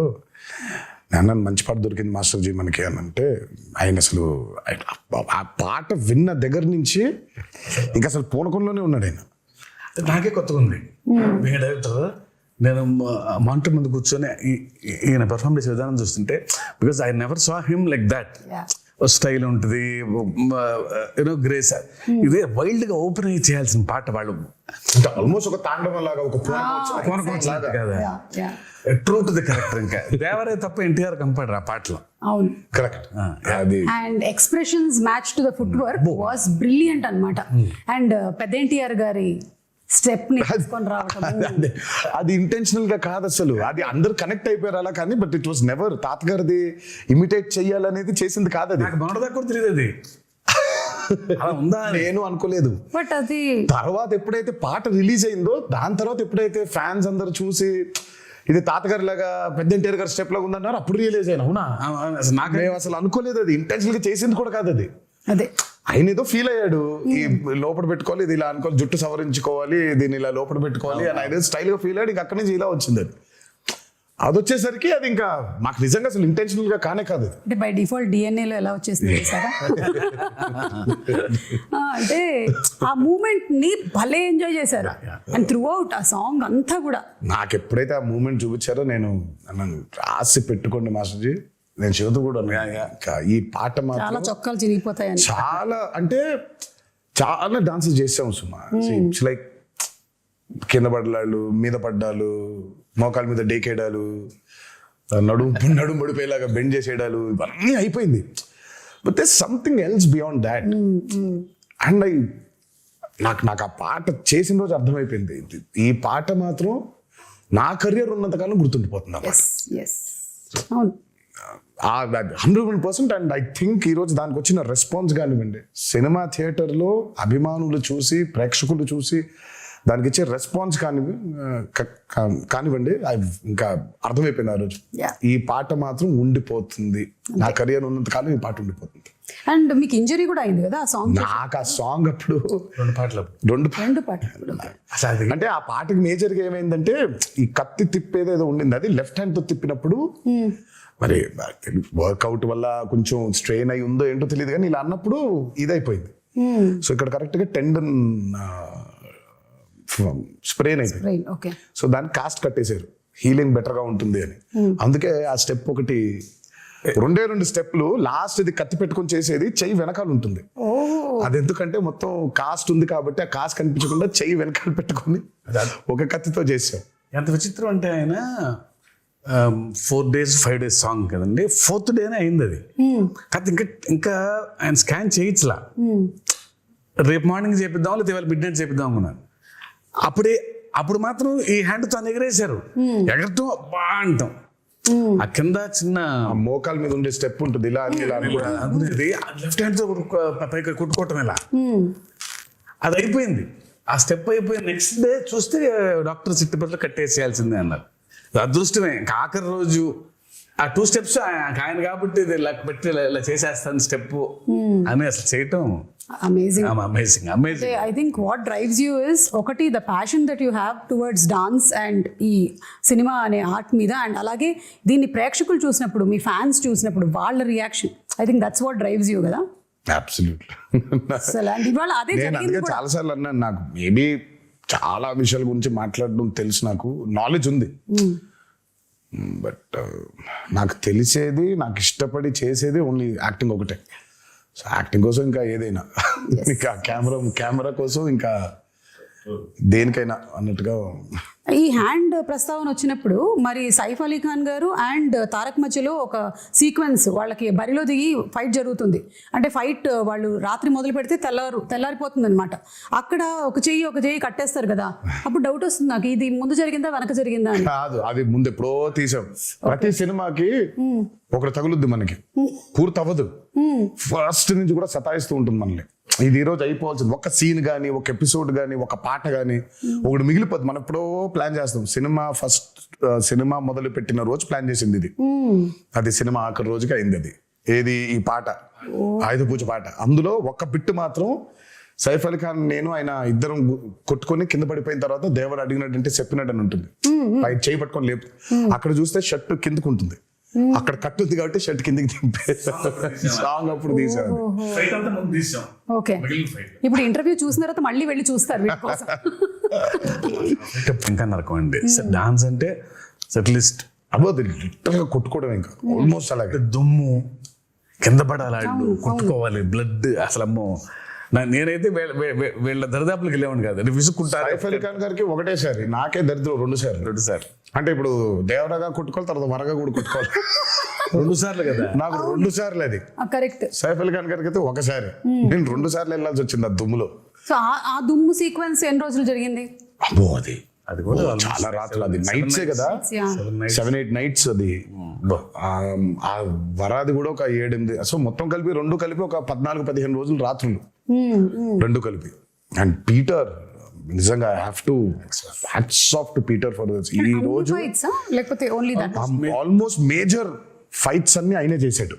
నేను మంచి పాట దొరికింది మాస్టర్జీ మనకి అని అంటే, ఆయన అసలు ఆ పాట విన్న దగ్గర నుంచి ఇంకా అసలు పూనకంలోనే ఉన్నాడు ఆయన. నాకే కొత్తగా ఉంది. డైరెక్టర్ నేను మానిటర్ ముందు కూర్చొని ఈయన పెర్ఫార్మ్ చేసే విధానం చూస్తుంటే, because I never saw him like that. Style ఉంటుంది, యూనో గ్రేస్. ఇదే వైల్డ్ గా ఓపెన్ అయ్యి చేయాల్సిన పాట వాళ్ళు ఆల్మోస్ట్ ఒక తాండవం లాగా, ఒక ట్రూ టు ది కరెక్టర్. ఇంకా దేవరే తప్ప ఎన్టీఆర్ కంపాడరు ఆ పాటలో. అవును, కరెక్ట్. అది and expressions match to the foot work was brilliant అన్నమాట. అండ్ పెద్ద ఎన్టీఆర్ గారి స్టెప్ ని తీసుకొని రావటం, అది ఇంటెన్షనల్ గా కాదు అసలు, అది అందరు కనెక్ట్ అయిపోయారు అలా. కానీ బట్ ఇట్ వాస్ నెవర్ తాతగారిది ఇమిటేట్ చెయ్యాలనేది చేసింది కాదు. అది నాకు మొన్నటిదాకా కూడా తెలియదు అది అలా ఉందా, నేను అనుకోలేదు. బట్ అది తర్వాత ఎప్పుడైతే పాట రిలీజ్ అయిందో, దాని తర్వాత ఎప్పుడైతే ఫ్యాన్స్ అందరు చూసి ఇది తాతగారి లాగా పెద్ద ఎన్టీఆర్ గారి స్టెప్ లాగా ఉందన్నారు, అప్పుడు రియలైజ్ అయినా. అవునా, నాకు అసలు అనుకోలేదు అది ఇంటెన్షనల్ గా చేసింది కూడా కాదు అది. అదే ఆయన ఏదో ఫీల్ అయ్యాడు, ఈ లోపల పెట్టుకోవాలి, ఇది ఇలా అనుకోవాలి, జుట్టు సవరించుకోవాలి, దీన్ని ఇలా లోపల పెట్టుకోవాలి అని ఆయన స్టైల్ గా ఫీల్ అయ్యాడు. ఇంకా అక్కడి నుంచి ఇలా వచ్చింది అది. అది వచ్చేసరికి అది ఇంకా మాకు నిజంగా అసలు ఇంటెన్షనల్ గా కానే కాదు. అంటే బై డిఫాల్ట్ డిఎన్ఏలో ఎలా వచ్చేసింది సార్. అంటే ఆ మూమెంట్ ని భలే ఎంజాయ్ చేశారు. అండ్ త్రూ అవుట్ ఆ సాంగ్ అంతా కూడా నాకు ఎప్పుడైతే ఆ మూమెంట్ చూపించారో, నేను నన్ను రాసి పెట్టుకోండి మాస్టర్జీ, నేను చదువుతూ కూడా ఈ పాట చాలా చొక్కాలు చిరిగిపోతాయని, చాలా అంటే చాలా డాన్సెస్ చేసాము సుమా. ఇట్స్ లైక్ కింద పడ్డాలు, మీద పడ్డాలు, మోకాల మీద డేకేయడాలు, నడుము పడిపోయేలాగా బెండ్ చేసేయడాలు, ఇవన్నీ అయిపోయింది. But there something else beyond that. అండ్ నాకు ఆ పాట చేసిన రోజు అర్థమైపోయింది, ఈ పాట మాత్రం నా కెరియర్ ఉన్నంతకాలం గుర్తుండిపోతుంది అన్నమాట. 100%. అండ్ ఐ థింక్ ఈరోజు దానికి వచ్చిన రెస్పాన్స్ కానివ్వండి, సినిమా థియేటర్లో అభిమానులు చూసి, ప్రేక్షకులు చూసి దానికి ఇచ్చే రెస్పాన్స్ కానివ్వండి, ఇంకా అర్థమైపోయింది ఆ రోజు. ఈ పాట మాత్రం ఉండిపోతుంది, నా కెరియర్ ఉన్నంత కాలం ఈ పాట ఉండిపోతుంది. అండ్ మీకు ఇంజరీ కూడా అయింది కదా ఆ సాంగ్. నాకు ఆ సాంగ్ అప్పుడు 2 పాటలు రెండు పాటలు. అసలు అది అంటే ఆ పాటకి మేజర్గా ఏమైందంటే ఈ కత్తి తిప్పేదేదో ఉండింది, అది లెఫ్ట్ హ్యాండ్ తో తిప్పినప్పుడు మరి వర్కౌట్ వల్ల కొంచెం స్ట్రెయిన్ అయి ఉందో ఏంటో తెలియదు కానీ ఇలా అన్నప్పుడు ఇదైపోయింది. సో ఇక్కడ కరెక్ట్ గా టెండన్ స్ప్రెయిన్ అయిపోయింది. ఓకే. సో దాన్ని కాస్ట్ కట్టేశారు, హీలింగ్ బెటర్ గా ఉంటుంది అని. అందుకే ఆ స్టెప్ ఒకటి 2 స్టెప్లు, లాస్ట్ ఇది కత్తి పెట్టుకొని చేసేది చెయ్యి వెనకాల ఉంటుంది. అది ఎందుకంటే మొత్తం కాస్ట్ ఉంది కాబట్టి ఆ కాస్ట్ కనిపించకుండా చెయ్యి వెనకాల పెట్టుకొని ఒక కత్తితో చేసాం. ఎంత విచిత్రం అంటే ఆయన 4 days 5 days సాంగ్ కదండి, 4th డేనే అయింది అది. కాదు ఇంకా ఆయన స్కాన్ చేయించలా, రేపు మార్నింగ్ చేపిద్దాం లేదా ఇవాళ మిడ్ నైట్ చేపిద్దాం అనుకున్నాను. అప్పుడు మాత్రం ఈ హ్యాండ్ తో ఎగరేశారు, ఎగరటం అబ్బా అంటాం. ఆ కింద చిన్న మోకాల మీద ఉండే స్టెప్ ఉంటుంది, ఇలా అనుకునేది లెఫ్ట్ హ్యాండ్ తో పైకి కొట్టుకోవటం ఇలా, అది అయిపోయింది. ఆ స్టెప్ అయిపోయి నెక్స్ట్ డే చూస్తే డాక్టర్ సిట్టుపట్ల కట్టేసేయాల్సిందే అన్నారు. అదృష్టమే ఆఖరి రోజు ఆ 2 steps ఆయన కాబట్టి ఇలా పెట్టి ఇలా చేసేస్తాను స్టెప్ అని అసలు చేయటం amazing. Amazing. I think what drives you is ఒకటి the passion that you have towards dance and ఈ సినిమా అనే ఆర్ట్ మీద, అండ్ అలాగే దీన్ని ప్రేక్షకులు చూసినప్పుడు, మీ ఫ్యాన్స్ చూసినప్పుడు వాళ్ళ reaction, I think that's what drives you కదా. అబ్సల్యూట్లీ. అసలు అండ్ ఇవాళ అదే నేను జరిగింది అందుకే కూడా. చాలా సార్లు అన్నాను, నాకు మేబీ చాలా విషయాల గురించి మాట్లాడడం తెలుసు, నాకు నాలెడ్జ్ ఉంది, బట్ నాకు తెలిసేది, నాకు ఇష్టపడి చేసేది ఓన్లీ యాక్టింగ్ ఒకటే. సో యాక్టింగ్ కోసం ఇంకా ఏదైనా, ఇంకా కెమెరా కోసం ఇంకా దేనికైనా అన్నట్టుగా. ఈ హ్యాండ్ ప్రస్తావన వచ్చినప్పుడు మరి సైఫ్ అలీ ఖాన్ గారు అండ్ తారక్ మధ్యలో ఒక సీక్వెన్స్, వాళ్ళకి బరిలో దిగి ఫైట్ జరుగుతుంది. అంటే ఫైట్ వాళ్ళు రాత్రి మొదలు పెడితే తెల్లారిపోతుంది అనమాట. అక్కడ ఒక చెయ్యి కట్టేస్తారు కదా, అప్పుడు డౌట్ వస్తుంది నాకు, ఇది ముందు జరిగిందా వెనక జరిగిందా అని. కాదు, అది ముందు ఎప్పుడో తీసాం. ప్రతి సినిమాకి ఒకటి తగులుద్ది, మనకి పూర్తి అవ్వదు, ఫస్ట్ నుంచి కూడా సతాయిస్తూ ఉంటుంది మనల్ని. ఇది ఈ రోజు అయిపోవాల్సింది, ఒక సీన్ కానీ, ఒక ఎపిసోడ్ కానీ, ఒక పాట కానీ ఒకటి మిగిలిపోద్ది. మనం ఎప్పుడో ప్లాన్ చేస్తాం. సినిమా మొదలు పెట్టిన రోజు ప్లాన్ చేసింది ఇది, అది సినిమా ఆఖరి రోజుకి అయింది. అది ఏది, ఈ పాట ఆయుధ పూజ పాట. అందులో ఒక బిట్టు మాత్రం సైఫ్ అలీ ఖాన్ నేను ఆయన ఇద్దరం కొట్టుకొని కింద పడిపోయిన తర్వాత దేవుడు అడిగినట్టు చెప్పినట్టు అని ఉంటుంది, పై చేయి పట్టుకొని లేపు. అక్కడ చూస్తే షర్ట్ కిందకు ఉంటుంది, అక్కడ కట్టుంది కాబట్టి షర్ట్ కిందకి దింపే సాంగ్ అప్పుడు తీసాను. ఓకే. ఇప్పుడు ఇంటర్వ్యూ చూసిన తర్వాత మళ్ళీ వెళ్ళి చూస్తారు వీటి కోసం. ఇంకా నరకం అండి డాన్స్ అంటే, అట్లీస్ట్ అబౌట్ లిటరల్ గా కొట్టుకోవడం, ఇంకా ఆల్మోస్ట్ అలాగే దుమ్ము కింద పడాలి, కొట్టుకోవాలి, బ్లడ్, అసలు అమ్మో. నేనైతే వీళ్ళ దరిదాపులకు వెళ్ళేవాడిని కాదు, విసుక్కుంటారు. సైఫ్ అలీ ఖాన్ గారికి ఒకటేసారి, నాకే దరిద్రం 2 సార్లు. అంటే ఇప్పుడు దేవరగా కొట్టుకోవాలి, తర్వాత వరగా కూడా కొట్టుకోవాలి 2 సార్లు కదా. నాకు 2 సార్లు అది కరెక్ట్. సైఫ్ అలీ ఖాన్ గారికి అయితే ఒకసారి, నేను 2 సార్లు వెళ్ళాల్సి వచ్చింది ఆ దుమ్ములో. సో ఆ దుమ్ము సీక్వెన్స్ ఎన్ని రోజులు జరిగింది? అబ్బో అది కూడా చాలా రాత్రులు, అది నైట్సే కదా, 7-8 nights అది. ఆ వరాది కూడా ఒక 7-8, సో మొత్తం కలిపి 2 కలిపి ఒక 14-15 రోజులు రాత్రులు, 2 కలిపి. అండ్ పీటర్ నిజంగా I have to hats off to Peter for this. ఈ రోజు లేకపోతే only that, almost major fights అన్ని ఆయనే చేశాడు.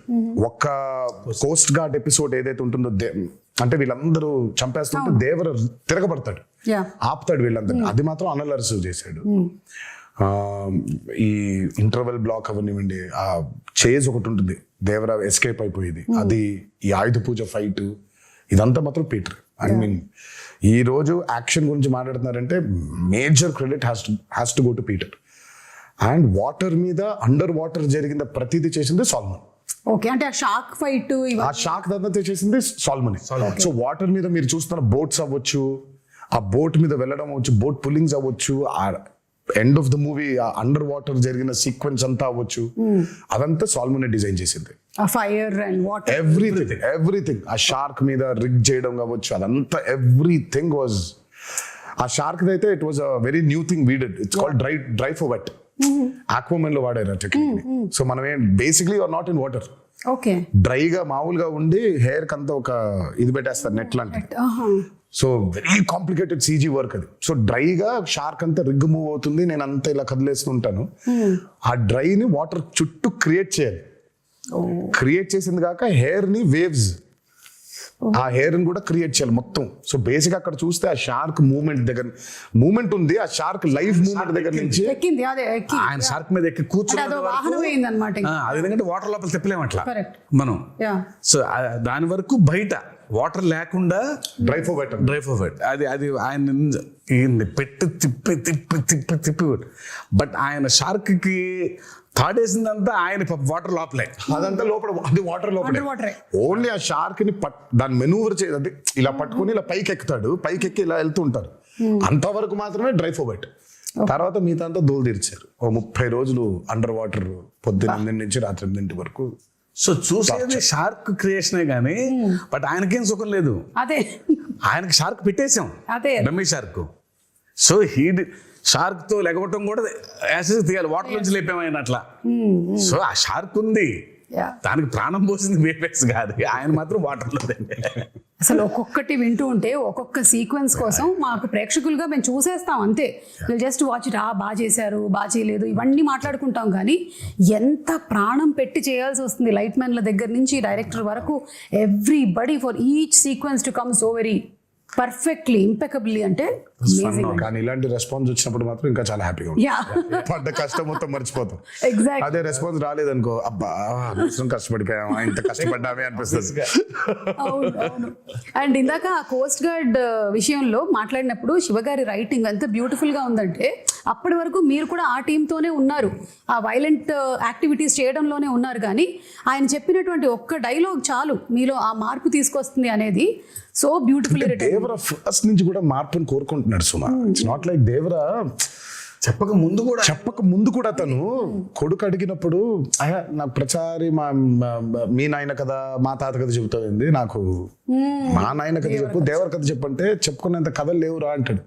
ఒక్క కోస్ట్ గార్డ్ ఎపిసోడ్ ఏదైతే ఉంటుందో, అంటే వీళ్ళందరూ చంపేస్తుంటే దేవర తిరగబడతాడు, ఆపుతాడు వీళ్ళందరూ, అది మాత్రం అనిల్ అరసు చేశాడు. ఈ ఇంటర్వెల్ బ్లాక్ అవనివ్వండి, ఆ చేజ్ ఒకటి ఉంటుంది, దేవర ఎస్కేప్ అయిపోయేది, అది, ఈ ఆయుధ పూజ ఫైట్, ఇదంతా మాత్రం పీటర్. ఐ మీన్ ఈ రోజు యాక్షన్ గురించి మాట్లాడుతున్నారంటే major credit has to go to Peter. And water మీద, అండర్ వాటర్ జరిగిన ప్రతిదీ చేసింది సాల్మన్. ఓకే. అంటే ఆ షార్క్ ఫైట్, ఆ షార్క్ దాంతో చేసింది సాల్మన్. సో వాటర్ మీద మీరు చూస్తున్న బోట్స్ అవ్వచ్చు, ఆ బోట్ మీద వెళ్ళడం అవ్వచ్చు, బోట్ పుల్లింగ్స్ అవ్వచ్చు, ఆ end of the movie under water జరిగిన సీక్వెన్స్ అంతా అవ్వచ్చు, అదంతా సాల్మన్ డిజైన్ చేసింది. Fire and water, everything. ఆ షార్క్ మీద రిగ్ చేయడం కావచ్చు, అదంతా ఎవ్రీథింగ్ వాజ్. ఆ షార్క్ అయితే it was a very new thing we did. It's called dry for wet. Aquaman లో వాడారు ఆ టెక్నిక్. సో మనం basically are not in water, okay, డ్రైగా మామూలుగా ఉండి హెయిర్ కంతా ఒక ఇది పెట్టేస్తారు, నెట్ లాంటి. So very complicated CG work అది. సో డ్రైగా షార్క్ అంతా రిగ్ మూవ్ అవుతుంది, నేను అంతా ఇలా కదిలేస్తుంటాను. ఆ డ్రైని వాటర్ చుట్టూ క్రియేట్ చేయాలి. క్రియేట్ చేసింది కాక హెయిర్ ని వేవ్స్ ఆ హెయిర్ కూడా క్రియేట్ చేయాలి మొత్తం. సో బేసిక్ అక్కడ చూస్తే ఆ షార్క్ మూమెంట్ ఉంది, ఆ షార్క్ లైఫ్ మూమెంట్ దగ్గర నుంచి ఎక్కింది, అదే ఎక్కి ఆయన షార్క్ మీద ఎక్కి అంటే అదో వాహనం అయింది అనమాట. అది ఎందుకంటే వాటర్ లోపల తిప్పలేము అట్లా Correct. మనం. Yeah. సో దాని వరకు బయట వాటర్ లేకుండా డ్రై ఫోర్వర్డ్ అది ఆయన పెట్టి తిప్పి బట్ ఆయన షార్క్ కి తాడేసిందంతా ఆయన వాటర్ లోపలే, అదంతా లోపల, అది వాటర్ లోపల. వాటరే. ఓన్లీ ఆ షార్క్ ని దాన్ని మెనూవర్ చేయాలి, ఇలా పట్టుకొని ఇలా పైకి ఎక్కుతాడు, పైకి ఎక్కి ఇలా వెళ్తూ ఉంటారు. అంతవరకు మాత్రమే డ్రై ఫోర్వర్డ్. తర్వాత మిగతా అంతా దోలు తీర్చారు. 30 రోజులు అండర్ వాటర్, పొద్దున్న 8 నుంచి రాత్రి 8 వరకు. సో చూసేది షార్క్ క్రియేషనే గానీ బట్ ఆయనకేం సుఖం లేదు. అదే ఆయనకి షార్క్ పెట్టేశాం, అదే డమ్మీ షార్క్. సో షార్క్ తో లెగవటం కూడా యాసిడ్ తీయాలి, వాటర్ నుంచి లేపాము ఆయన అట్లా. సో ఆ షార్క్ ఉంది, Yeah. దానికి ప్రాణం పోసింది వేపేస్ కాదు, ఆయన మాత్రం వాటర్లో. అసలు ఒక్కొక్కటి వింటూ ఉంటే ఒక్కొక్క సీక్వెన్స్ కోసం మాకు ప్రేక్షకులుగా మేము చూసేస్తాం అంతే. వీళ్ళు జస్ట్ వాచ్ ఇట్, బాగా చేశారు, బాగా చేయలేదు, ఇవన్నీ మాట్లాడుకుంటాం. కానీ ఎంత ప్రాణం పెట్టి చేయాల్సి వస్తుంది లైట్ మ్యాన్ల దగ్గర నుంచి డైరెక్టర్ వరకు, everybody for each sequence to come so very perfectly impeccably. అంటే కానీ ఇలాంటి రెస్పాన్స్ వచ్చినప్పుడు మాత్రం ఇంకా చాలా హ్యాపీగా ఉంది. యా పడ్డ కష్టం మొత్తం మర్చిపోతాం. ఎగ్జాక్ట్. అదే రెస్పాన్స్ రాలేదనుకో, అబ్బా అవసరం కష్టపడిపోయామా, ఇంత కష్టపడ్డామే అనిపిస్తుంది. అవును అవును. అండ్ ఇందాక ఆ కోస్ట్ గార్డ్ విషయంలో మాట్లాడినప్పుడు శివగారి రైటింగ్ ఎంత బ్యూటిఫుల్ గా ఉందంటే, అప్పటి వరకు మీరు కూడా ఆ టీంతోనే ఉన్నారు, ఆ వైలెంట్ యాక్టివిటీస్ చేయడంలోనే ఉన్నారు. కానీ ఆయన చెప్పినటువంటి ఒక్క డైలాగ్ చాలు మీలో ఆ మార్పు తీసుకొస్తుంది అనేది సో బ్యూటిఫుల్. దేవరా ఫస్ట్ నుంచి కూడా మార్పుని కోరుకుంటున్నాడు సుమా. ఇట్స్ నాట్ లైక్ దేవరా చెప్పక ముందు కూడా తను కొడుకు అడిగినప్పుడు, నాకు ప్రచారి మీ నాయన కథ మా తాత కథ చెబుతుంది, నాకు మా నాయన కథ చెప్పు, దేవర కథ చెప్పంటే చెప్పుకునేంత కథలు లేవురా అంటాడు.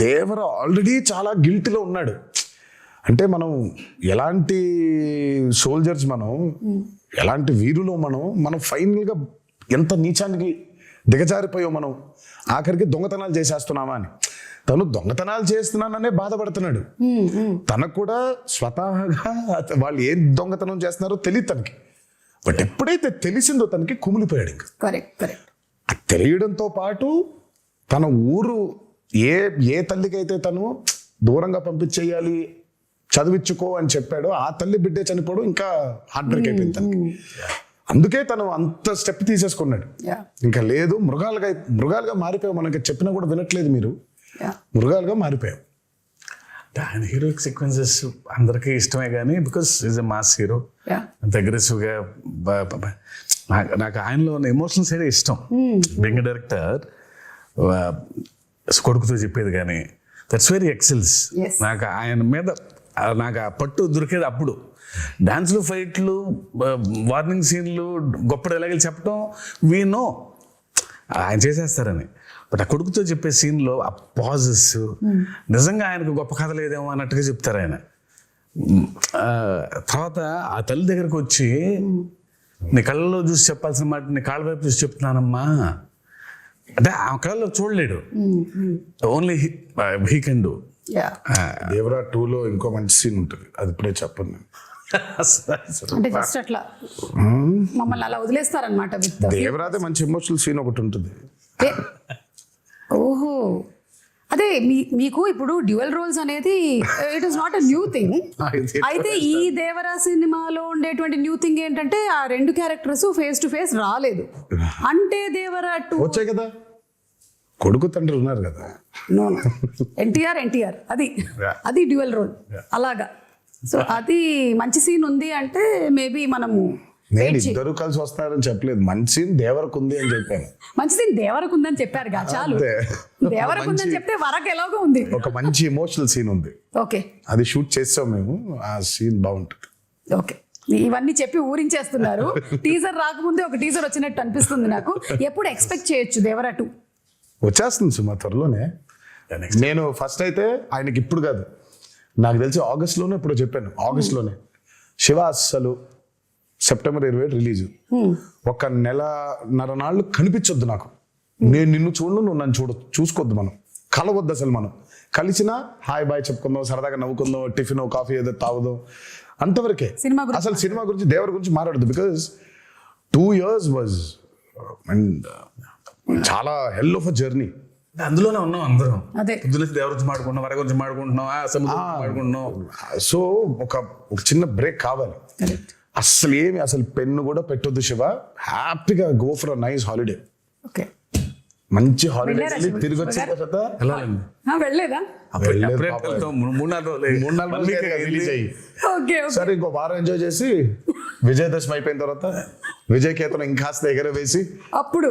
దేవర ఆల్రెడీ చాలా గిల్టీలో ఉన్నాడు. అంటే మనం ఎలాంటి సోల్జర్స్, మనం ఎలాంటి వీరులో మనం ఫైనల్గా ఎంత నీచానికి దిగజారిపోయాం మనం, ఆఖరికి దొంగతనాలు చేసేస్తున్నామా అని. తను దొంగతనాలు చేస్తున్నాననే బాధపడుతున్నాడు. తనకు కూడా స్వతహాగా వాళ్ళు ఏం దొంగతనం చేస్తున్నారో తెలియదు తనకి. బట్ ఎప్పుడైతే తెలిసిందో తనకి కుమిలిపోయాడు. ఇంకా కరెక్ట్. అది తెలియడంతో పాటు తన ఊరు ఏ తల్లికైతే తను దూరంగా పంపించేయాలి, చదివించుకో అని చెప్పాడో, ఆ తల్లి బిడ్డే చనిపోవడం ఇంకా హార్ట్ బ్రేక్ అయిపోయింది తనకి. అందుకే తను అంత స్టెప్ తీసేసుకున్నాడు. ఇంకా లేదు, మృగాలుగా మారిపోయావు, మనకి చెప్పినా కూడా వినట్లేదు మీరు, మృగాలుగా మారిపోయావు. ఆయన హీరోయిక్ సీక్వెన్సెస్ అందరికీ ఇష్టమే కానీ because is a mass hero, అంత అగ్రెసివ్గా. నాకు ఆయనలో ఉన్న ఎమోషనల్ సైడ్ ఇష్టం. బెంగ డైరెక్టర్ కొడుకుతో చెప్పేది కానీ దట్స్ వెరీ ఎక్సెల్స్. నాకు ఆయన మీద నాకు ఆ పట్టు దొరికేది అప్పుడు. డాన్స్లు, ఫైట్లు, వార్నింగ్ సీన్లు, గొప్ప డైలాగులు చెప్పడం వీ నో ఆయన చేసేస్తారని. బట్ ఆ కొడుకుతో చెప్పే సీన్లో ఆ పాజెస్ నిజంగా ఆయనకు గొప్ప కథ లేదేమో అన్నట్టుగా చెప్తారు ఆయన. తర్వాత ఆ తల్లి దగ్గరకు వచ్చి, నీ కళ్ళలో చూసి చెప్పాల్సిన మాట నీ కాళ్ళ వైపు చూసి చెప్తున్నానమ్మా అంటే ఆ కళ్ళలో చూడలేడు, only he can do. Devara 2లో ఇంకో మంచి సీన్ ఉంటుంది, అది ఇప్పుడే చెప్పండి. అంటే జస్ట్ అట్లా మమ్మల్ని అలా వదిలేస్తారనమాట. దేవరాదే మంచి ఎమోషనల్ సీన్ ఒకటి ఉంటుంది. ఓహో, అదే మీకు ఇప్పుడు డ్యూయల్ రోల్స్ అనేది it is not a new thing. అయితే ఈ దేవరా సినిమాలో ఉండేటువంటి న్యూ థింగ్ ఏంటంటే ఆ 2 క్యారెక్టర్స్ ఫేస్ టు ఫేస్ రాలేదు. అంటే దేవరా 2 వచ్చాయి కదా, కొడుకు తండ్రి ఉన్నారు కదా. నో ఎన్టీఆర్ అది డ్యూయల్ రోల్ అలాగా. సో అది మంచి సీన్ ఉంది అంటే మేబీ మనము నేను ఇద్దరు కలిసి వస్తారని చెప్పలేదు, మంచి సీన్ దేవరకు ఉంది అని చెప్పాను. మంచి సీన్ దేవరకు ఉందని చెప్పారు కదా, చాలు. దేవరకు ఉందని చెప్తే వరకు ఎలాగో ఉంది, ఒక మంచి ఎమోషనల్ సీన్ ఉంది. ఓకే, అది షూట్ చేస్తాం మేము, ఆ సీన్ బాగుంటుంది. ఓకే, ఇవన్నీ చెప్పి ఊరించేస్తున్నారు. టీజర్ రాకముందే ఒక టీజర్ వచ్చినట్టు అనిపిస్తుంది నాకు. ఎప్పుడు ఎక్స్పెక్ట్ చేయొచ్చు దేవరా 2? వచ్చేస్తుంది సుమా త్వరలోనే. నేను ఫస్ట్ అయితే ఆయనకి ఇప్పుడు కాదు, నాకు తెలిసి ఆగస్ట్లోనే ఇప్పుడు చెప్పాను, ఆగస్ట్లోనే శివ అస్సలు సెప్టెంబర్ 27 రిలీజ్. 1 నెలన్నర నాళ్ళు కనిపించొద్దు నాకు, నేను నిన్ను చూడను, నువ్వు నన్ను చూసుకోవద్దు, మనం కలవద్దు అసలు. మనం కలిసినా హాయ్ బాయ్ చెప్పుకుందాం, సరదాగా నవ్వుకుందాం, టిఫిన్ కాఫీ ఏదో తాగుదాం, అంతవరకే. అసలు సినిమా గురించి దేవర గురించి మాట్లాడదు. బికాజ్ 2 years వాజ్ అండ్ చాలా హెల్ ఆఫ్ అ జర్నీ. అందులోనే ఉన్నాం అందరం. అదే. పొద్దున్న దేవర గురించి మాడుకుంటున్నాం, వర గురించి మాడుకుంటున్నాం, సముద్రం గురించి మాడుకుంటున్నాం. సో ఒక చిన్న బ్రేక్ కావాలి. కరెక్ట్. అసలు పెన్ను కూడా పెట్టొద్దు శివ, హ్యాపీగా go for a nice holiday. Okay. మంచి హాలిడే వెళ్ళారా శివ? తిరిగి వచ్చిన తర్వాత వెళ్ళాలండి. వెళ్ళలేదా? వెళ్ళలేదు అప్పుడే పాపం. వెళ్తాం. 3-4 రోజులు 3-4 రోజులు రిలీజ్ అయ్యి ఓకే. సరే ఇంకో వారం ఎంజాయ్ చేసి విజయదశమి అయిపోయిన తర్వాత విజయ్ కేతనం ఇంకాస్త ఎగర వేసి అప్పుడు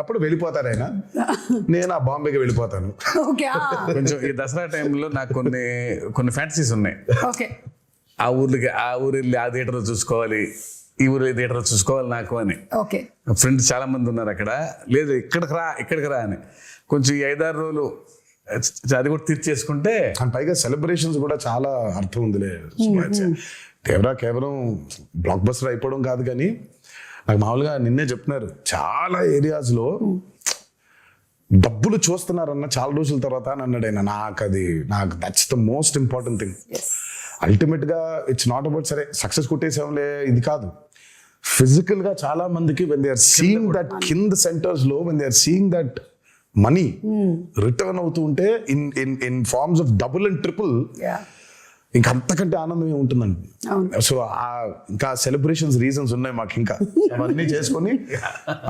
అప్పుడు వెళ్ళిపోతారు ఆయన. నేను ఆ బాంబేకి వెళ్ళిపోతాను. ఓకే. కొంచెం ఈ దసరా టైంలో నాకు కొన్ని ఫ్యాంటసీస్ ఉన్నాయి. ఓకే. ఆ ఊరు వెళ్ళి ఆ థియేటర్ చూసుకోవాలి, ఈ ఊరు థియేటర్ చూసుకోవాలి నాకు అని. ఓకే. ఫ్రెండ్స్ చాలా మంది ఉన్నారు అక్కడ. లేదు ఇక్కడికి రా అని. కొంచెం ఈ 5-6 రోజులు అది కూడా తీర్చేసుకుంటే. అండ్ పైగా సెలబ్రేషన్స్ కూడా చాలా అర్థం ఉందిలే. దేవరా కేవలం బ్లాక్ బస్టర్ అయిపోవడం కాదు, కానీ నాకు మామూలుగా నిన్నే చెప్తున్నారు చాలా ఏరియాస్ లో డబ్బులు చూస్తున్నారన్న చాలా రోజుల తర్వాత అని అన్నాడు ఆయన. నాకు that's the most important thing. Ultimate గా ఇట్స్ నాట్ అబౌట్ సరే సక్సెస్ కొట్టేసాంలే ఇది కాదు. ఫిజికల్ గా చాలా మందికి when they are seeing that కింద సెంటర్స్ లో when they are seeing that money return అవుతూ ఉంటే in forms of double and triple, ఇంకా అంతకంటే ఆనందమే ఉంటుందండి. సో ఇంకా సెలబ్రేషన్స్ రీజన్స్ ఉన్నాయి మాకు. ఇంకా అవన్నీ చేసుకొని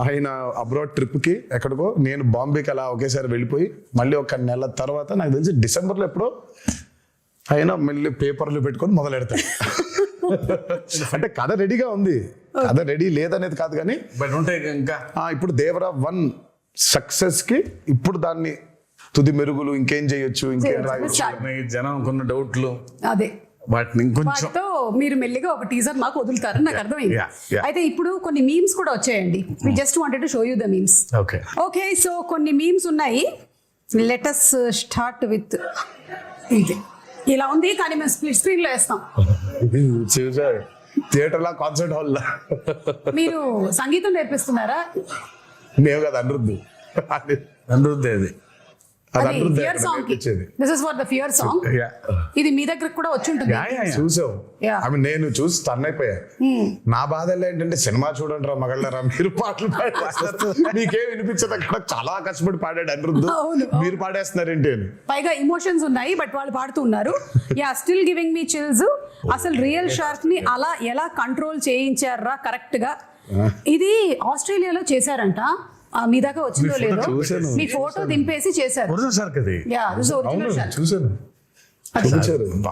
ఆయన అబ్రాడ్ ట్రిప్ కి ఎక్కడికో, నేను బాంబేకి అలా ఒకేసారి వెళ్ళిపోయి మళ్ళీ ఒక నెల తర్వాత నాకు తెలిసి డిసెంబర్లో ఎప్పుడో ఆయన మళ్ళీ పేపర్లు పెట్టుకొని మొదలెడతాడు. అంటే కథ రెడీగా ఉంది, కథ రెడీ లేదనేది కాదు, కానీ బట్ ఉంటాయి ఇంకా. ఇప్పుడు దేవరా 1 సక్సెస్ కి ఇప్పుడు దాన్ని తుది మెరుగులు ఇంకేం చేయొచ్చు, ఇంకేం రాయొచ్చు. జనం కొన్ని డౌట్లు, అదే వాటిని ఇంకొంచెం వాటితో మీరు మెల్లిగా ఒక టీజర్ మాకు వదులుతారని నాకు అర్థమైంది. Yeah. అయితే ఇప్పుడు కొన్ని మీమ్స్ కూడా వచ్చాయండి. We just wanted to show you the memes. Okay. Okay, so కొన్ని మీమ్స్ ఉన్నాయి. లెట్ us స్టార్ట్ విత్ ఇది. ఇలా ఉంది, కానీ మేము స్ప్లిట్ స్క్రీన్ లో వేస్తాం. చూసారు థియేటర్ లా, కాన్సర్ట్ హాల్ లా. మీరు సంగీతం నేర్పిస్తున్నారా? మేము కదా అనిరుద్ధు అది అది అది అనిరుద్ధు ఫియర్ సాంగ్ కి. This is for the fear song. ఇది మీ దగ్గర కూడా వచ్చి ఉంటుంది. చూసావు. Yeah. ఐ మీన్ నేను చూసి టర్న్ అయిపోయా. నా బాధ ఏంటంటే సినిమా చూడండి రా మగళ్ళరా, మీరు పాటలు పాడేస్తారు, మీకేం వినిపించదు. అక్కడ చాలా కష్టపడి పాడాడు అనిరుద్ధు, అవును. మీరు పాడేస్తున్నారేంటి అని. పైగా ఇమోషన్స్ ఉన్నాయి, బట్ వాళ్ళు పాడుతూ ఉన్నారు. Yeah, still giving me chills. అసలు రియల్ షార్క్ ని అలా ఎలా కంట్రోల్ చేయించారా కరెక్ట్ గా. ఇది ఆస్ట్రేలియాలో చేశారంట. మీ దాకా వచ్చిందో లేదో, మీ ఫోటో దింపేసి చేశారు. ఒరిజినల్ షార్క్ అది. Yeah, this is original shark. చూసాను.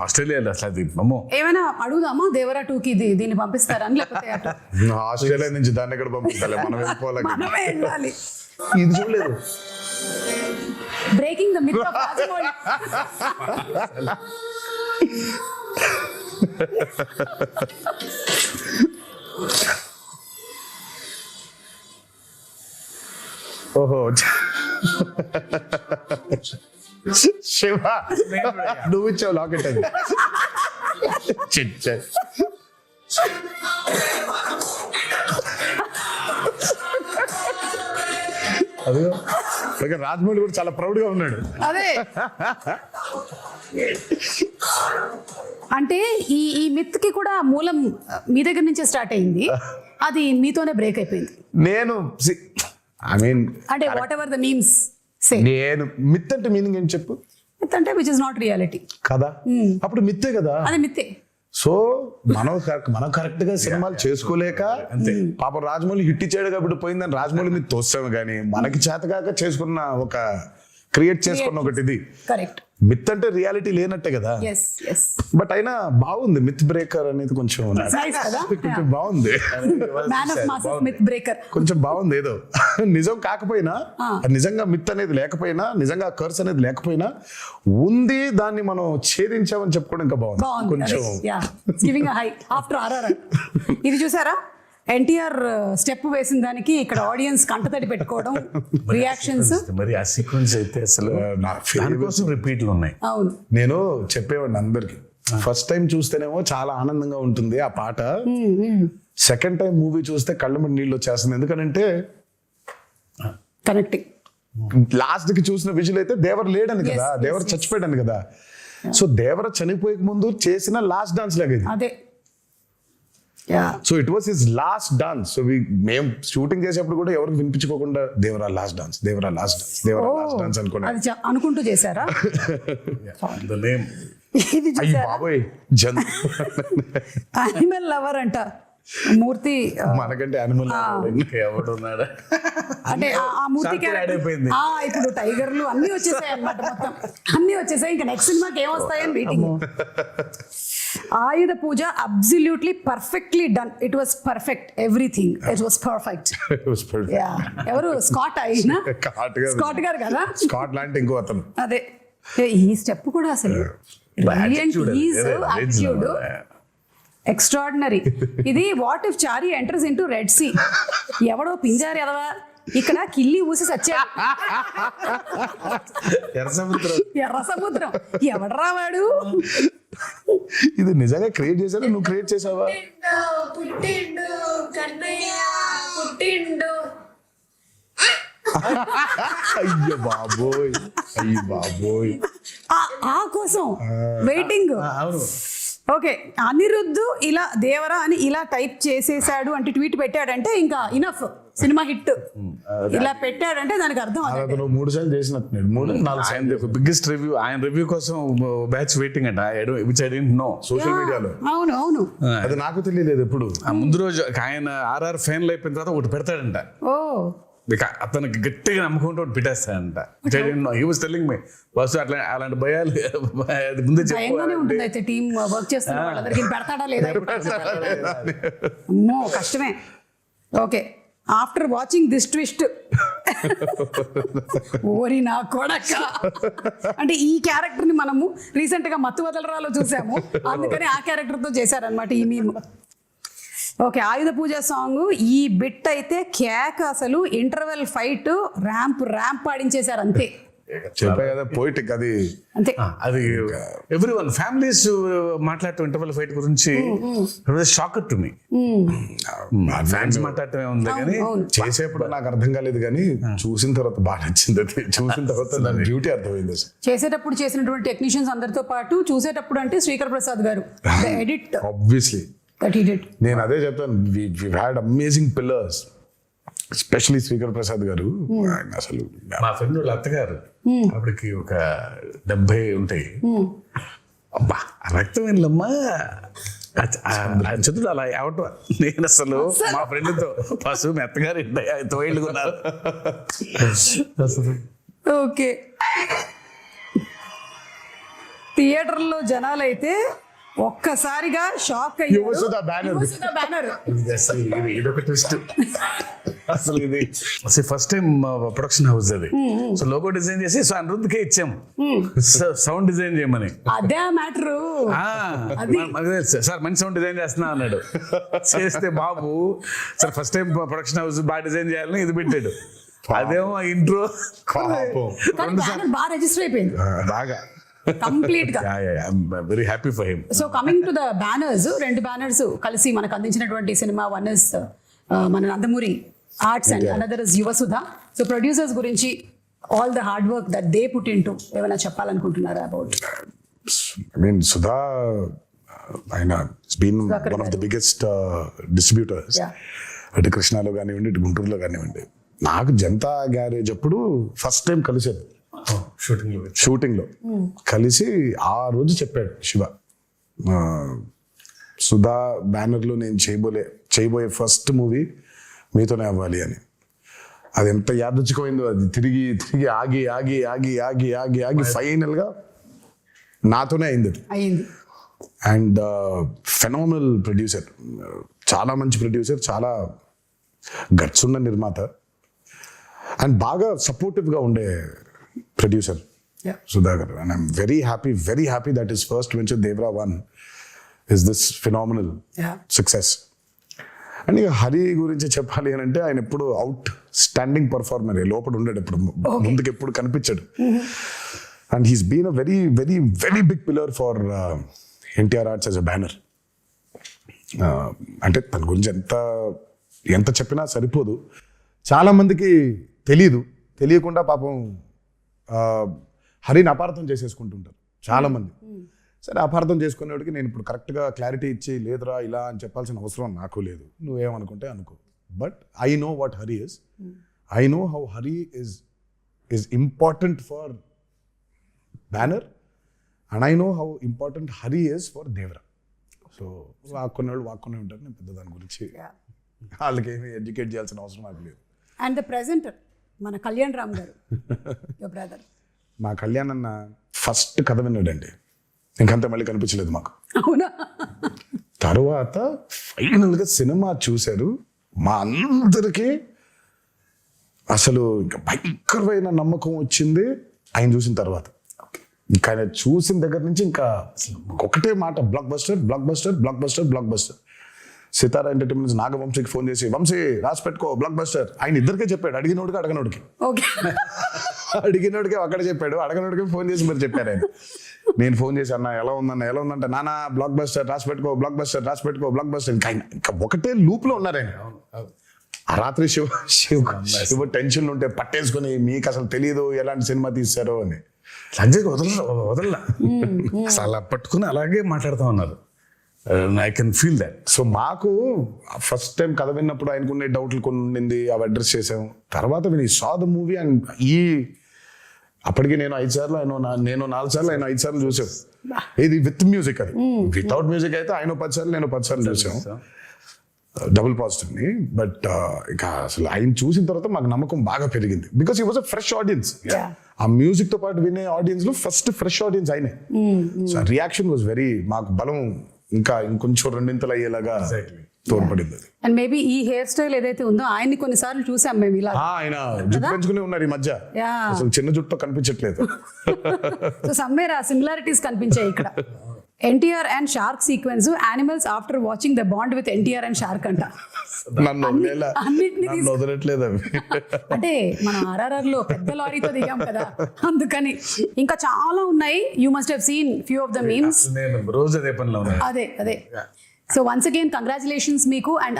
ఆస్ట్రేలియాలో అసలు అది అమ్మో. ఏమైనా అడుగుదామా దేవరా 2 కి దీన్ని పంపిస్తారని, లేకపోతే అటు ఆస్ట్రేలియా నుంచి దాన్ని ఎక్కడ పంపించాలి, మనం వెళ్ళిపోవాలి. మనమే వెళ్ళాలి. ఇది చూడలేదు. Breaking the myth of Rajamouli. ఓహో శివ, నువ్వు ఇచ్చావు లాకెట్ అది. అదిగో రాజమౌళి కూడా చాలా ప్రౌడ్ గా ఉన్నాడు. అదే అంటే ఈ మిత్ కి కూడా మూలం మీ దగ్గర నుంచే స్టార్ట్ అయింది. అది మీతోనే బ్రేక్ అయిపోయింది. నేను ఐ మీన్ అంటే వాట్ ఎవర్ ద మీమ్స్ సే, నేను మిత్ అంటే మీనింగ్ ఏంటి చెప్పు. మిత్ అంటే విచ్ ఇస్ నాట్ రియాలిటీ కదా, అప్పుడు మిత్తే కదా. అది మిత్తే. సో మనం కరెక్ట్ గా సినిమాలు చేసుకోలేక పాపం రాజమౌళి హిట్ ఇచ్చాడు కాబట్టి పోయిందని రాజమౌళి మీద తోస్తాము, కానీ మనకి చేతగాక చేసుకున్న ఒక క్రియేట్ చేసుకున్న ఒకటి ఇది. కరెక్ట్. మిత్ అంటే రియాలిటీ లేనట్టే కదా. yes yes బట్ అయినా బాగుంది మిత్ బ్రేకర్ అనేది, కొంచెం nice కదా. కొంచెం బాగుంది. Man of masses myth breaker. కొంచెం బాగుంది. ఏదో నిజం కాకపోయినా, నిజంగా మిత్ అనేది లేకపోయినా, నిజంగా కర్స్ అనేది లేకపోయినా ఉంది, దాన్ని మనం ఛేదించామని చెప్పుకోవడం ఇంకా బాగుంది కొంచెం. Giving high after RRR. ఇది చూసారా, ఎన్టీఆర్ స్టెప్ వేసిన దానికి ఇక్కడ ఆడియన్స్ కంటతడి పెట్టుకోవడం, రియాక్షన్స్. మరి ఆ సీక్వెన్స్ అయితే అసలు దానికోసం రిపీట్లు ఉన్నాయి. అవును, నేను చెప్పేవాడిని అందరికి, ఫస్ట్ టైం చూస్తేనేమో చాలా ఆనందంగా ఉంటుంది ఆ పాట, సెకండ్ టైం మూవీ చూస్తే కళ్ళ మీద నీళ్ళు వచ్చేస్తుంది. ఎందుకనంటే కనెక్టింగ్. లాస్ట్ కి చూసిన విజువల్ అయితే దేవర లేడని కదా, దేవర చచ్చిపోయాడని కదా. సో దేవర చనిపోయే ముందు చేసిన లాస్ట్ డాన్స్ లాగా ఇది. అదే Yeah. So it was his last dance. So మేము షూటింగ్ చేసేప్పుడు కూడా ఎవరికి వినిపించుకోకుండా Devara last dance, Devara last dance, Devara last dance అనుకున్నా. అది అనుకుంటూ చేశారా? The name. ఇది అయ్యి చూసారా? బాబోయ్ జన్ యానిమల్ లవర్ అంట మూర్తి. మనకంటే యానిమల్ ఇంకా ఎవడున్నాడా? అంటే ఆ మూర్తి Short period అయిపోయింది. ఇప్పుడు టైగర్లు అన్ని వచ్చేసాయి అన్నమాట, మొత్తం అన్ని వచ్చేసాయి. ఇంకా నెక్స్ట్ సినిమాకి ఏమొస్తాయని waiting. Ayudha Puja absolutely perfectly done. It was perfect, everything it was perfect. ఎవరు స్కాట్ అయినా స్కాట్ గారు కదా, స్కాట్ లాంటి ఇంకో అతను. అదే ఈ స్టెప్ కూడా అసలు యాటిట్యూడ్ ఎక్స్ట్రాడినరీ. ఇది what if Chari enters into Red Sea. ఎవడో పింజారు ఎదవా ఇక్కడ కిల్లి ఊసి సచ్చాడు. ఎర్ర సముద్రం ఎవడరా వాడు? ఇది నిజంగా క్రియేట్ చేశారా, నువ్వు క్రియేట్ చేసావా? పుట్టిండు కన్నయ్య పుట్టిండు. అయ్యో బాబోయ్, అయ్యో బాబోయ్. ఆ కోసం వెయిటింగ్. అవును. ఓకే, అనిరుద్ధు ఇలా దేవరా అని ఇలా టైప్ చేసేసాడు అంటే ట్వీట్ పెట్టాడంటే ఇంకా ఇనఫ్, సినిమా హిట్. ఇలా పెట్టాడంటే దానికి అర్థం అదే. అతను 3 సార్లు చేసినట్టున్నాడు, 3-4 సార్లు. బిగ్గెస్ట్ రివ్యూ, ఆయన రివ్యూ కోసం బ్యాచ్ వెయిటింగ్ అంట. Which I don't know. Social మీడియాలో అవును అవును. అది నాకు తెలియలేదు ఎప్పుడు. ఆ ముందు రోజు ఆయన ఆర్ఆర్ ఫైనల్ అయిపోయిన తర్వాత ఒకటి పెడతాడంట. ఓ అతనికి గట్టిగా నమ్ముకుంటూ ఒకటి పెట్టేస్తాడంట. హీ వాస్ టెల్లింగ్ మీ బస్ అలాంటి భయాలు అది ముందే భయంగానే ఉంటుంది. అయితే టీమ్ వర్క్ చేస్తున్న వాళ్ళందరికీ పెడతాడా లేదా? అమ్మో కష్టమే. Okay, after watching this twist ఓరి నా కొడక, అంటే ఈ క్యారెక్టర్ ని మనము రీసెంట్ గా మత్తు వదలరాలో చూసాము, అందుకని ఆ క్యారెక్టర్ తో చేశారనమాట ఈ మీమ్. ఓకే, ఆయుధ పూజ సాంగ్ ఈ బిట్ అయితే కేక్, అసలు ఇంటర్వెల్ ఫైట్ ర్యాంప్ పాడించేశారు అంతే. చెప్పా కదా పోయిటిక్ అది. అంతే. అది ఎవ్రీ వన్ ఫ్యామిలీస్ మాట్లాడటం ఇంటర్వల్ ఫైట్ గురించి షాకర్ టు మీ. ఫ్యాన్స్ మాట్లాడటమే ఉంది కానీ చేసేప్పుడు నాకు అర్థం కాలేదు, కానీ చూసిన తర్వాత బాగా నచ్చింది. అది చూసిన తర్వాత దాని బ్యూటీ అర్థమైంది. చేసేటప్పుడు చేసినటువంటి టెక్నీషియన్స్ అందరితో పాటు చూసేటప్పుడు అంటే Srikar Prasad garu edit obviously that he did. నేను అదే చెప్తాను, we had amazing pillars, especially Srikar Prasad garu. ఆయన అసలు మా ఫ్రెండ్ వాళ్ళ అత్తగారు అప్పటికి ఒక 70 ఉంటాయి. అబ్బా రక్తం వెళ్ళమ్మా చదువు అలా అవటం. నేను అసలు మా ఫ్రెండ్తో పశువు మీ అత్తగారు 9 ఏళ్ళు కొన్నారు. ఓకే, థియేటర్లో జనాలు అయితే ఒక్కసారిగా షాక్ యువసుధ బ్యానర్. ఇదొక ట్విస్ట్ అసలు. ఇది ఫస్ట్ టైం ప్రొడక్షన్ హౌస్ అది. సో లోగో డిజైన్ చేసి సో అనిరుద్ధ్కే ఇచ్చాం సౌండ్ డిజైన్ చేయమని. అదే మ్యాటర్. సార్ మంచి సౌండ్ డిజైన్ చేస్తున్నా అన్నాడు. చేస్తే బాబు sir first time production house బాగా డిజైన్ చేయాలని ఇది పెట్టాడు. అదేమో ఇంట్రో బాగా రిజిస్టర్ అయిపోయింది బాగా కంప్లీట్ గా. Very happy for him. So coming to the banners, 2 banners కలిసి మనకు అందించినటువంటి సినిమా. వన్ ఇస్ మన Nandamuri arts and another is Yuvasudha. So producers గురించి all the hard work that they put into ఏమైనా చెప్పాలనుకుంటున్నారా అబౌట్? I mean, Sudha, ఆయన been one of the biggest distributors. అటు కృష్ణాలో కానివ్వండి, ఇటు గుంటూరులో కానివ్వండి. నాకు జనతా గ్యారేజ్ అప్పుడు ఫస్ట్ టైం కలిసాను షూటింగ్ లో కలిసి. ఆ రోజు చెప్పాడు శివ, సుధా బ్యానర్ లో నేను చేయబోయే ఫస్ట్ మూవీ మీతోనే అవ్వాలి అని. అది ఎంత యాదృచ్ఛికమైందో. అది తిరిగి ఆగి ఫైనల్ గా నాతోనే అయింది. అండ్ ఫెనామినల్ ప్రొడ్యూసర్, చాలా మంచి ప్రొడ్యూసర్, చాలా గట్స్ ఉన్న నిర్మాత, అండ్ బాగా సపోర్టివ్ గా ఉండే producer Sudhakar. And I'm very happy that is first venture Devara 1 is this phenomenal success. And ఇక హరి గురించి చెప్పాలి అని అంటే, ఆయన ఎప్పుడు అవుట్ స్టాండింగ్ పర్ఫార్మర్, లోపల ఉండేది, ఎప్పుడు ముందుకు ఎప్పుడు కనిపించాడు. And he's been a very big pillar for NTR Arts as a banner. అంటే తన గురించి ఎంత చెప్పినా సరిపోదు. చాలా మందికి తెలియకుండా పాపం హరిని అపార్థం చేసేసుకుంటుంటారు చాలా మంది. సరే అపార్థం చేసుకునేవాడికి నేను ఇప్పుడు కరెక్ట్గా క్లారిటీ ఇచ్చి లేదురా ఇలా అని చెప్పాల్సిన అవసరం నాకు లేదు, నువ్వేమనుకుంటే అనుకో. But I know what Hari is, I know how Hari is important for banner and I know how important Hari is for Devara. So వాక్కునేవాళ్ళు వాక్కునే ఉంటారు, నేను పెద్ద దాని గురించి వాళ్ళకి ఏమి ఎడ్యుకేట్ చేయాల్సిన అవసరం నాకు లేదు. అండ్ ద ప్రెజెంటర్ మన కళ్యాణ్ రామ్ గారు, యువర్ బ్రదర్. మా కళ్యాణ్ అన్న ఫస్ట్ కథ విన్నాడండి, ఇంకంతా మళ్ళీ కనిపించలేదు మాకు. అవునా? తర్వాత ఫైనల్గా సినిమా చూశారు, మా అందరికీ అసలు ఇంకా భయంకరమైన నమ్మకం వచ్చింది ఆయన చూసిన తర్వాత. ఇంకా ఆయన చూసిన దగ్గర నుంచి ఇంకా ఒకటే మాట, blockbuster blockbuster blockbuster blockbuster. Sithara entertainments నాగవంశీకి ఫోన్ చేసి వంశీ రాసి పెట్టుకో బ్లాక్ బస్టర్, ఆయన ఇద్దరికే చెప్పాడు, అడిగినోడికి అడగనోడికి. ఓకే. అడిగినోడికి అక్కడ చెప్పాడు, అడగనోడికి ఫోన్ చేసి మరి చెప్పారు ఆయన. నేను ఫోన్ చేసి అన్న ఎలా ఉందంటే నానా బ్లాక్ బస్టర్ రాసి పెట్టుకో బ్లాక్ బస్టర్ రాసి పెట్టుకో బ్లాక్ బస్టర్. ఇంకా ఒకటే లూప్ లో ఉన్నారు ఆయన. ఆ రాత్రి శివ టెన్షన్ ఉంటే పట్టేసుకుని మీకు అసలు తెలియదు ఎలాంటి సినిమా తీశారో అని. వదలలా అసలు అలా పట్టుకుని అలాగే మాట్లాడుతూ ఉన్నారు. I can feel that. So మాకు ఫస్ట్ టైం కథ విన్నప్పుడు ఆయనకునే డౌట్లు కొన్ని ఉండింది, అవి అడ్రస్ చేసాం. తర్వాత విని సా ద మూవీ అండ్ అప్పటికి నేను 5 సార్లు, నేను 4 సార్లు, ఆయన 5 సార్లు చూసాం. ఇది విత్ మ్యూజిక్, అది వితౌట్ మ్యూజిక్ అయితే ఆయన 10 సార్లు నేను 10 సార్లు చూసాం, డబుల్ పాజిటివ్ ని. బట్ ఇక అసలు ఆయన చూసిన తర్వాత మాకు నమ్మకం బాగా పెరిగింది, because he was a fresh audience. ఆ మ్యూజిక్ తో పాటు వినే ఆడియన్స్ లో ఫస్ట్ ఫ్రెష్ ఆడియన్స్ ఆయనే. సో రియాక్షన్ వాజ్ వెరీ, మాకు బలం ఇంకా ఇంకొంచెం రెండింతలు అయ్యేలాగా తోడ్పడింది. అండ్ మేబీ ఈ హెయిర్ స్టైల్ ఏదైతే ఉందో ఆయన్ని కొన్నిసార్లు చూసాం మేము ఇలా. ఆయన జుట్టు పెంచుకునే ఉన్నారు ఈ మధ్య, అసలు చిన్న జుట్టు కనిపించట్లేదు. సో సమ్వేర్ ఆ సిమిలారిటీస్ కనిపించాయి ఇక్కడ. NTR and shark sequence, animals after watching the bond with NTR and shark అంట. నన్ను వదలట్లేదు అవి. అంటే మనం RRR లో పెద్ద లారీతో దిగాం కదా, అందుకని. ఇంకా చాలా ఉన్నాయి, you must have seen few of the memes. రోజు అదే పనిలో అదే. సో వన్స్ అగైన్ కంగ్రాచులేషన్స్ మీకు. అండ్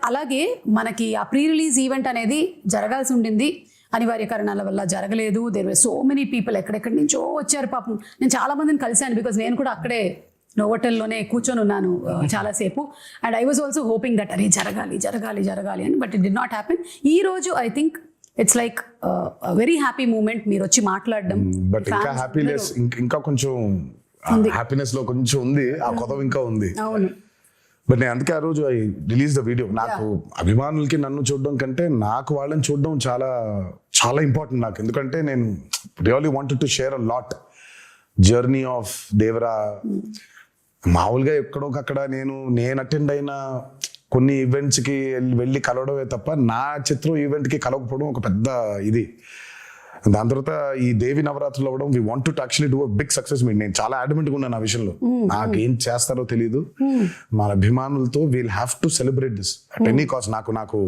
అలాగే మనకి ఆ ప్రీ రిలీజ్ ఈవెంట్ అనేది జరగాల్సి ఉండింది, అనివార్య కారణాల వల్ల జరగలేదు. There were so many people, ఎక్కడెక్కడి నుంచో వచ్చారు పాపం. నేను చాలా మందిని కలిశాను, బికాజ్ నేను కూడా అక్కడే నోవోటెల్లోనే కూర్చొని ఉన్నాను చాలాసేపు. And I was also hoping that అరే జరగాలి అని, but it did not happen. ఈ రోజు I think it's like very happy moment, మీరు వచ్చి మాట్లాడడం. బట్ ఇంకా హ్యాపీనెస్, ఇంకా కొంచెం హ్యాపీనెస్ లో కొంచెం ఉంది, ఆ కొత్త ఇంకా ఉంది. అవును. బట్ నేను అందుకే ఆ రోజు ఐ రిలీజ్ ద వీడియో. నాకు అభిమానులకి నన్ను చూడడం కంటే నాకు వాళ్ళని చూడడం చాలా చాలా ఇంపార్టెంట్ నాకు. ఎందుకంటే నేను really wanted to share a lot journey of Devara. మామూలుగా ఎక్కడోకక్కడ నేను అటెండ్ అయిన కొన్ని ఈవెంట్స్కి వెళ్ళి కలవడమే తప్ప నా చిత్రం ఈవెంట్కి కలవకపోవడం ఒక పెద్ద ఇది. దాని తర్వాత ఈ దేవి నవరాత్రులు అవ్వడం, we want to actually do a big success meet. నేను చాలా అడ్మెంట్గా ఉన్నాను ఆ విషయంలో, నాకేం చేస్తారో తెలియదు. మన అభిమానులతో we'll have to celebrate this at any cost. నాకు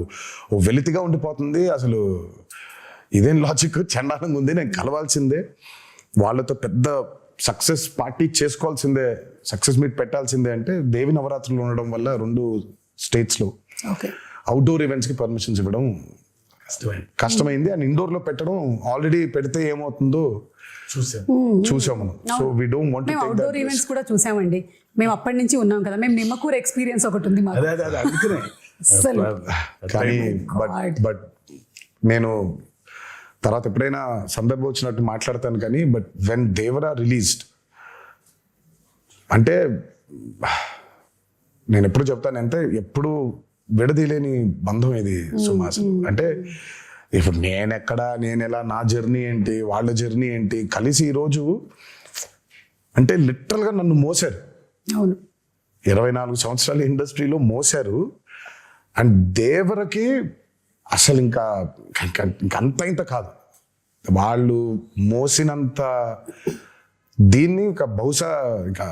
వెలితిగా ఉండిపోతుంది అసలు, ఇదేం లాజిక్, చండాలంగా ఉంది. నేను కలవాల్సిందే, వాళ్ళతో పెద్ద సక్సెస్ పార్టీ చేసుకోవాల్సిందే, సక్సెస్ మీట్ పెట్టాల్సిందే. అంటే దేవి నవరాత్రులు ఉండడం వల్ల 2 స్టేట్స్లో అవుట్డోర్ ఈవెంట్స్కి పర్మిషన్స్ ఇవ్వడం కష్టమైంది. అండ్ ఇండోర్ లో పెట్టడం, ఆల్రెడీ పెడితే ఏమవుతుందో చూసాం మనం. So we don't want to take that. Outdoor events కూడా చూసామండి, మేము అప్పటి నుంచి ఉన్నాం కదా. మేము నిమ్మకూరు ఎక్స్పీరియన్స్ ఒకటి ఉంది మాకు. కానీ బట్ నేను తర్వాత ఎప్పుడైనా సందర్భం వచ్చినట్టు మాట్లాడతాను కానీ, బట్ వెన్ దేవరా రిలీజ్డ్ అంటే నేను ఎప్పుడు చెప్తాను అంటే, ఎప్పుడు విడదీలేని బంధం ఇది సుమాసం. అంటే ఇప్పుడు నేను ఎలా, నా జర్నీ ఏంటి, వాళ్ళ జర్నీ ఏంటి, కలిసి ఈరోజు అంటే లిటరల్గా నన్ను మోసారు. 24 సంవత్సరాల ఇండస్ట్రీలో మోసారు. అండ్ దేవరకి అసలు ఇంకా అంత ఇంత కాదు, వాళ్ళు మోసినంత దీన్ని ఇంకా బహుశా ఇంకా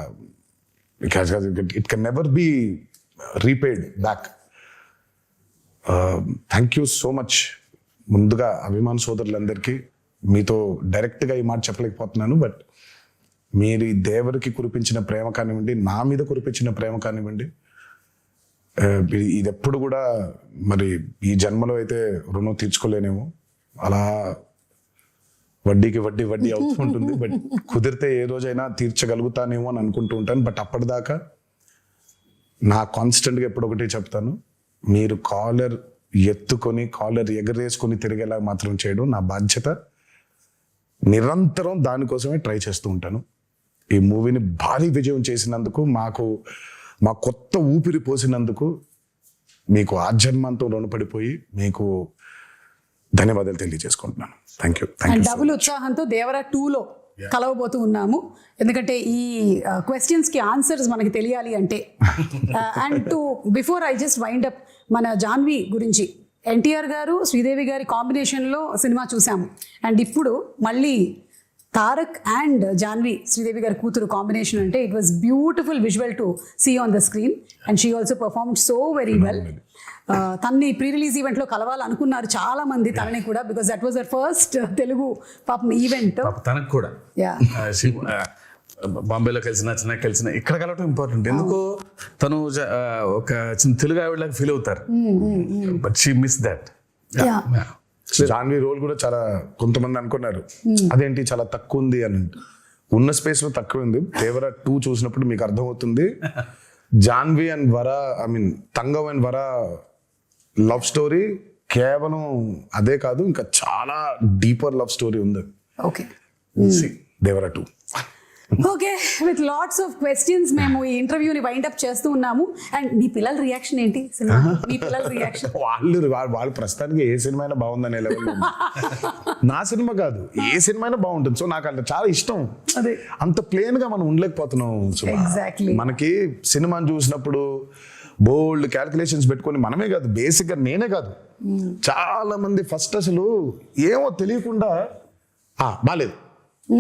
it can never be repaid back. Thank you so much. ముందుగా అభిమాన సోదరులందరికీ మీతో డైరెక్ట్గా ఈ మాట చెప్పలేకపోతున్నాను, బట్ మీరు ఈ దేవరికి కురిపించిన ప్రేమ కానివ్వండి, నా మీద కురిపించిన ప్రేమ కానివ్వండి, ఇది ఎప్పుడు కూడా మరి ఈ జన్మలో అయితే రుణం తీర్చుకోలేనేమో. అలా వడ్డీకి వడ్డీ అవుతూ ఉంటుంది. బట్ కుదిరితే ఏ రోజైనా తీర్చగలుగుతానేమో అని అనుకుంటూ ఉంటాను. బట్ అప్పటిదాకా నా కాన్స్టెంట్గా ఎప్పుడొకటి చెప్తాను, మీరు కాలర్ ఎత్తుకొని కాలర్ ఎగరేసుకొని తిరిగేలా మాత్రం చేయడం నా బాధ్యత. నిరంతరం దానికోసమే ట్రై చేస్తూ ఉంటాను. ఈ మూవీని భారీ విజయం చేసినందుకు, మా కొత్త ఊపిరి పోసినందుకు మీకు ఆజన్మంతో రుణపడిపోయి మీకు ధన్యవాదాలు తెలియజేసుకుంటున్నాను. Thank you. అండ్ డబుల్ ఉత్సాహంతో దేవరా 2లో కలవబోతూ ఉన్నాము. ఎందుకంటే ఈ క్వశ్చన్స్కి ఆన్సర్స్ మనకి తెలియాలి అంటే. And to before I just wind up, మన జాన్వి గురించి, ఎన్టీఆర్ గారు శ్రీదేవి గారి కాంబినేషన్లో సినిమా చూసాము. అండ్ ఇప్పుడు మళ్ళీ తారక్ అండ్ జాన్వి, శ్రీదేవి గారి కూతురు కాంబినేషన్ అంటే it was beautiful visual to see on the screen. And she also performed so very well. తన్ని ప్రీ రిలీజ్ ఈవెంట్లో కలవాలనుకున్నారు చాలా మంది తనని కూడా, because that was their first Telugu పాపం ఈవెంట్. తనకు కూడా బాంబేలో కలిసిన చెన్నై కలిసిన ఇక్కడ కలవటం ఇంపార్టెంట్. ఎందుకో తను ఒక చిన్న తెలుగు ఆవిడలాగా ఫీల్ అవుతారు. But she miss that. Janhvi role కూడా చాలా, కొంతమంది అనుకున్నారు అదేంటి చాలా తక్కువ ఉంది అని. ఉన్న స్పేస్ లో తక్కువ ఉంది. దేవరా 2 చూసినప్పుడు మీకు అర్థమవుతుంది. Janhvi and Vara, I mean Thangam and Vara love story కేవలం అదే కాదు, ఇంకా చాలా డీపర్ లవ్ స్టోరీ ఉంది. Okay, Devara 2. Okay, with lots of questions మేము ఈ ఇంటర్వ్యూని వైండ్ అప్ చేస్తూ ఉన్నాము. అండ్ మీ పిల్లల రియాక్షన్ ఏంటి సినిమా? మీ పిల్లల రియాక్షన్? వాళ్ళు ప్రస్తుతానికి ఏ సినిమా అయినా బాగుందనే లెవెల్. నా సినిమా కాదు, ఏ సినిమా అయినా బాగుంటుంది. సో నాకు అంటే చాలా ఇష్టం. అదే, అంత ప్లేన్ గా మనం ఉండలేకపోతున్నాం. ఎగ్జాక్ట్లీ. మనకి సినిమాని చూసినప్పుడు బోల్డ్ క్యాల్కులేషన్స్ పెట్టుకొని, మనమే కాదు బేసిక్ గా నేనే కాదు చాలా మంది ఫస్ట్ అసలు ఏమో తెలియకుండా బాలేదు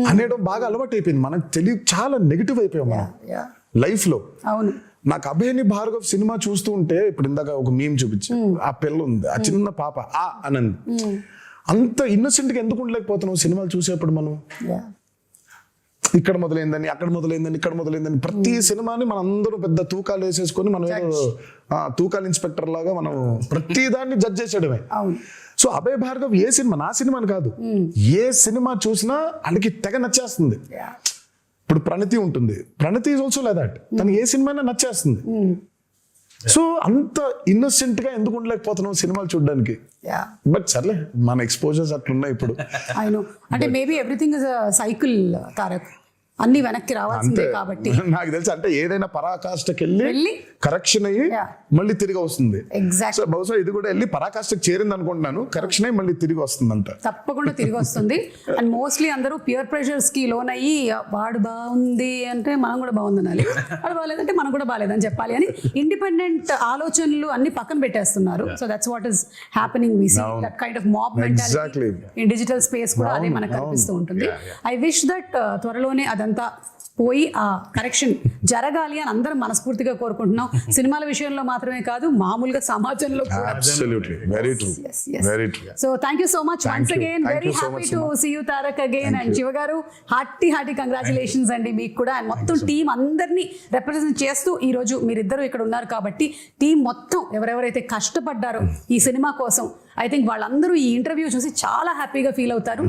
అనేయడం బాగా అలవాటు అయిపోయింది. మనకు చాలా నెగిటివ్ అయిపోయాం మనం లైఫ్ లో. అవును. నాకు అభయని భార్గవ్ సినిమా చూస్తూ ఉంటే, ఇప్పుడు ఇందాక ఒక మీమ్ చూపించి, ఆ పిల్ల ఉంది, ఆ చిన్న పాప అనంది, అంత ఇన్నోసెంట్ గా ఎందుకు ఉండలేకపోతున్నాం సినిమాలు చూసేప్పుడు మనం? ఇక్కడ మొదలైందని, అక్కడ మొదలైందని, ఇక్కడ మొదలైందని, ప్రతి సినిమాని మనం అందరూ పెద్ద తూకాలు వేసేసుకొని మనం ఏదో తూకాలు ఇన్స్పెక్టర్ లాగా మనం ప్రతి దాన్ని జడ్జ్ చేసేయడమే. సో అభయ్ భార్గవ్ ఏ సినిమా, నా సినిమాని కాదు, ఏ సినిమా చూసినా వాళ్ళకి తెగ నచ్చేస్తుంది. ఇప్పుడు ప్రణతి ఉంటుంది, ప్రణతి ఈజ్ ఆల్సో లైక్ దట్. తనకి ఏ సినిమా నచ్చేస్తుంది. సో అంత ఇన్నోసెంట్ గా ఎందుకు ఉండలేకపోతున్నాం సినిమాలు చూడడానికి? బట్ సర్లే, మన ఎక్స్పోజర్స్ అట్లున్నాయి ఇప్పుడు. అంటే maybe everything is a cycle Tarak, అన్ని వెనక్కి రావాల్సిందే కాబట్టి. నాకు తెలుసు, అంటే ఏదైనా పరాకాష్ఠకి వెళ్ళి కరెక్షన్ అయ్యి మళ్ళీ తిరిగి వస్తుంది. ఎగ్జాక్ట్. బహుశా ఇది కూడా వెళ్ళి పరాకాష్ఠకి చేరింది అనుకుంటున్నాను. కరెక్షన్ అయ్యి మళ్ళీ తిరిగి వస్తుంది అంట. తప్పకుండా తిరిగి వస్తుంది. అండ్ మోస్ట్లీ అందరూ పియర్ ప్రెషర్స్ కి లోన్ అయ్యి, వాడు బాగుంది అంటే మనం కూడా బాగుంది అనాలి, వాడు బాగాలేదంటే మనం కూడా బాగాలేదని చెప్పాలి అని ఇండిపెండెంట్ ఆలోచనలు అన్ని పక్కన పెట్టేస్తున్నారు. So that's what is happening. We see that kind of mob mentality in digital space కూడా అదే మనకు కనిపిస్తూ ఉంటుంది. ఐ విష్ దట్ త్వరలోనే అదంతా పోయి ఆ కరెక్షన్ జరగాలి అని అందరం మనస్ఫూర్తిగా కోరుకుంటున్నాం. సినిమాల విషయంలో మాత్రమే కాదు, మామూలుగా సమాజంలో కూడా. Absolutely. Very true. Very true. So thank you so much once again. Very happy to see you Tarak again. And Shiva garu, hearty congratulations అండి మీకు కూడా. అండ్ మొత్తం టీం అందరినీ రిప్రజెంట్ చేస్తూ ఈ రోజు మీరిద్దరూ ఇక్కడ ఉన్నారు కాబట్టి, టీం మొత్తం ఎవరెవరైతే కష్టపడ్డారో ఈ సినిమా కోసం, ఐ థింక్ వాళ్ళందరూ ఈ ఇంటర్వ్యూ చూసి చాలా హ్యాపీగా ఫీల్ అవుతారు.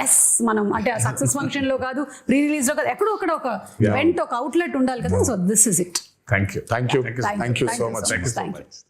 ఎస్, మనం అంటే ఆ సక్సెస్ ఫంక్షన్ లో కాదు, ప్రీ రిలీజ్ లో కాదు, ఎక్కడో అక్కడ ఒక ఈవెంట్, ఒక అవుట్లెట్ ఉండాలి కదా. So this is it. Thank you so much.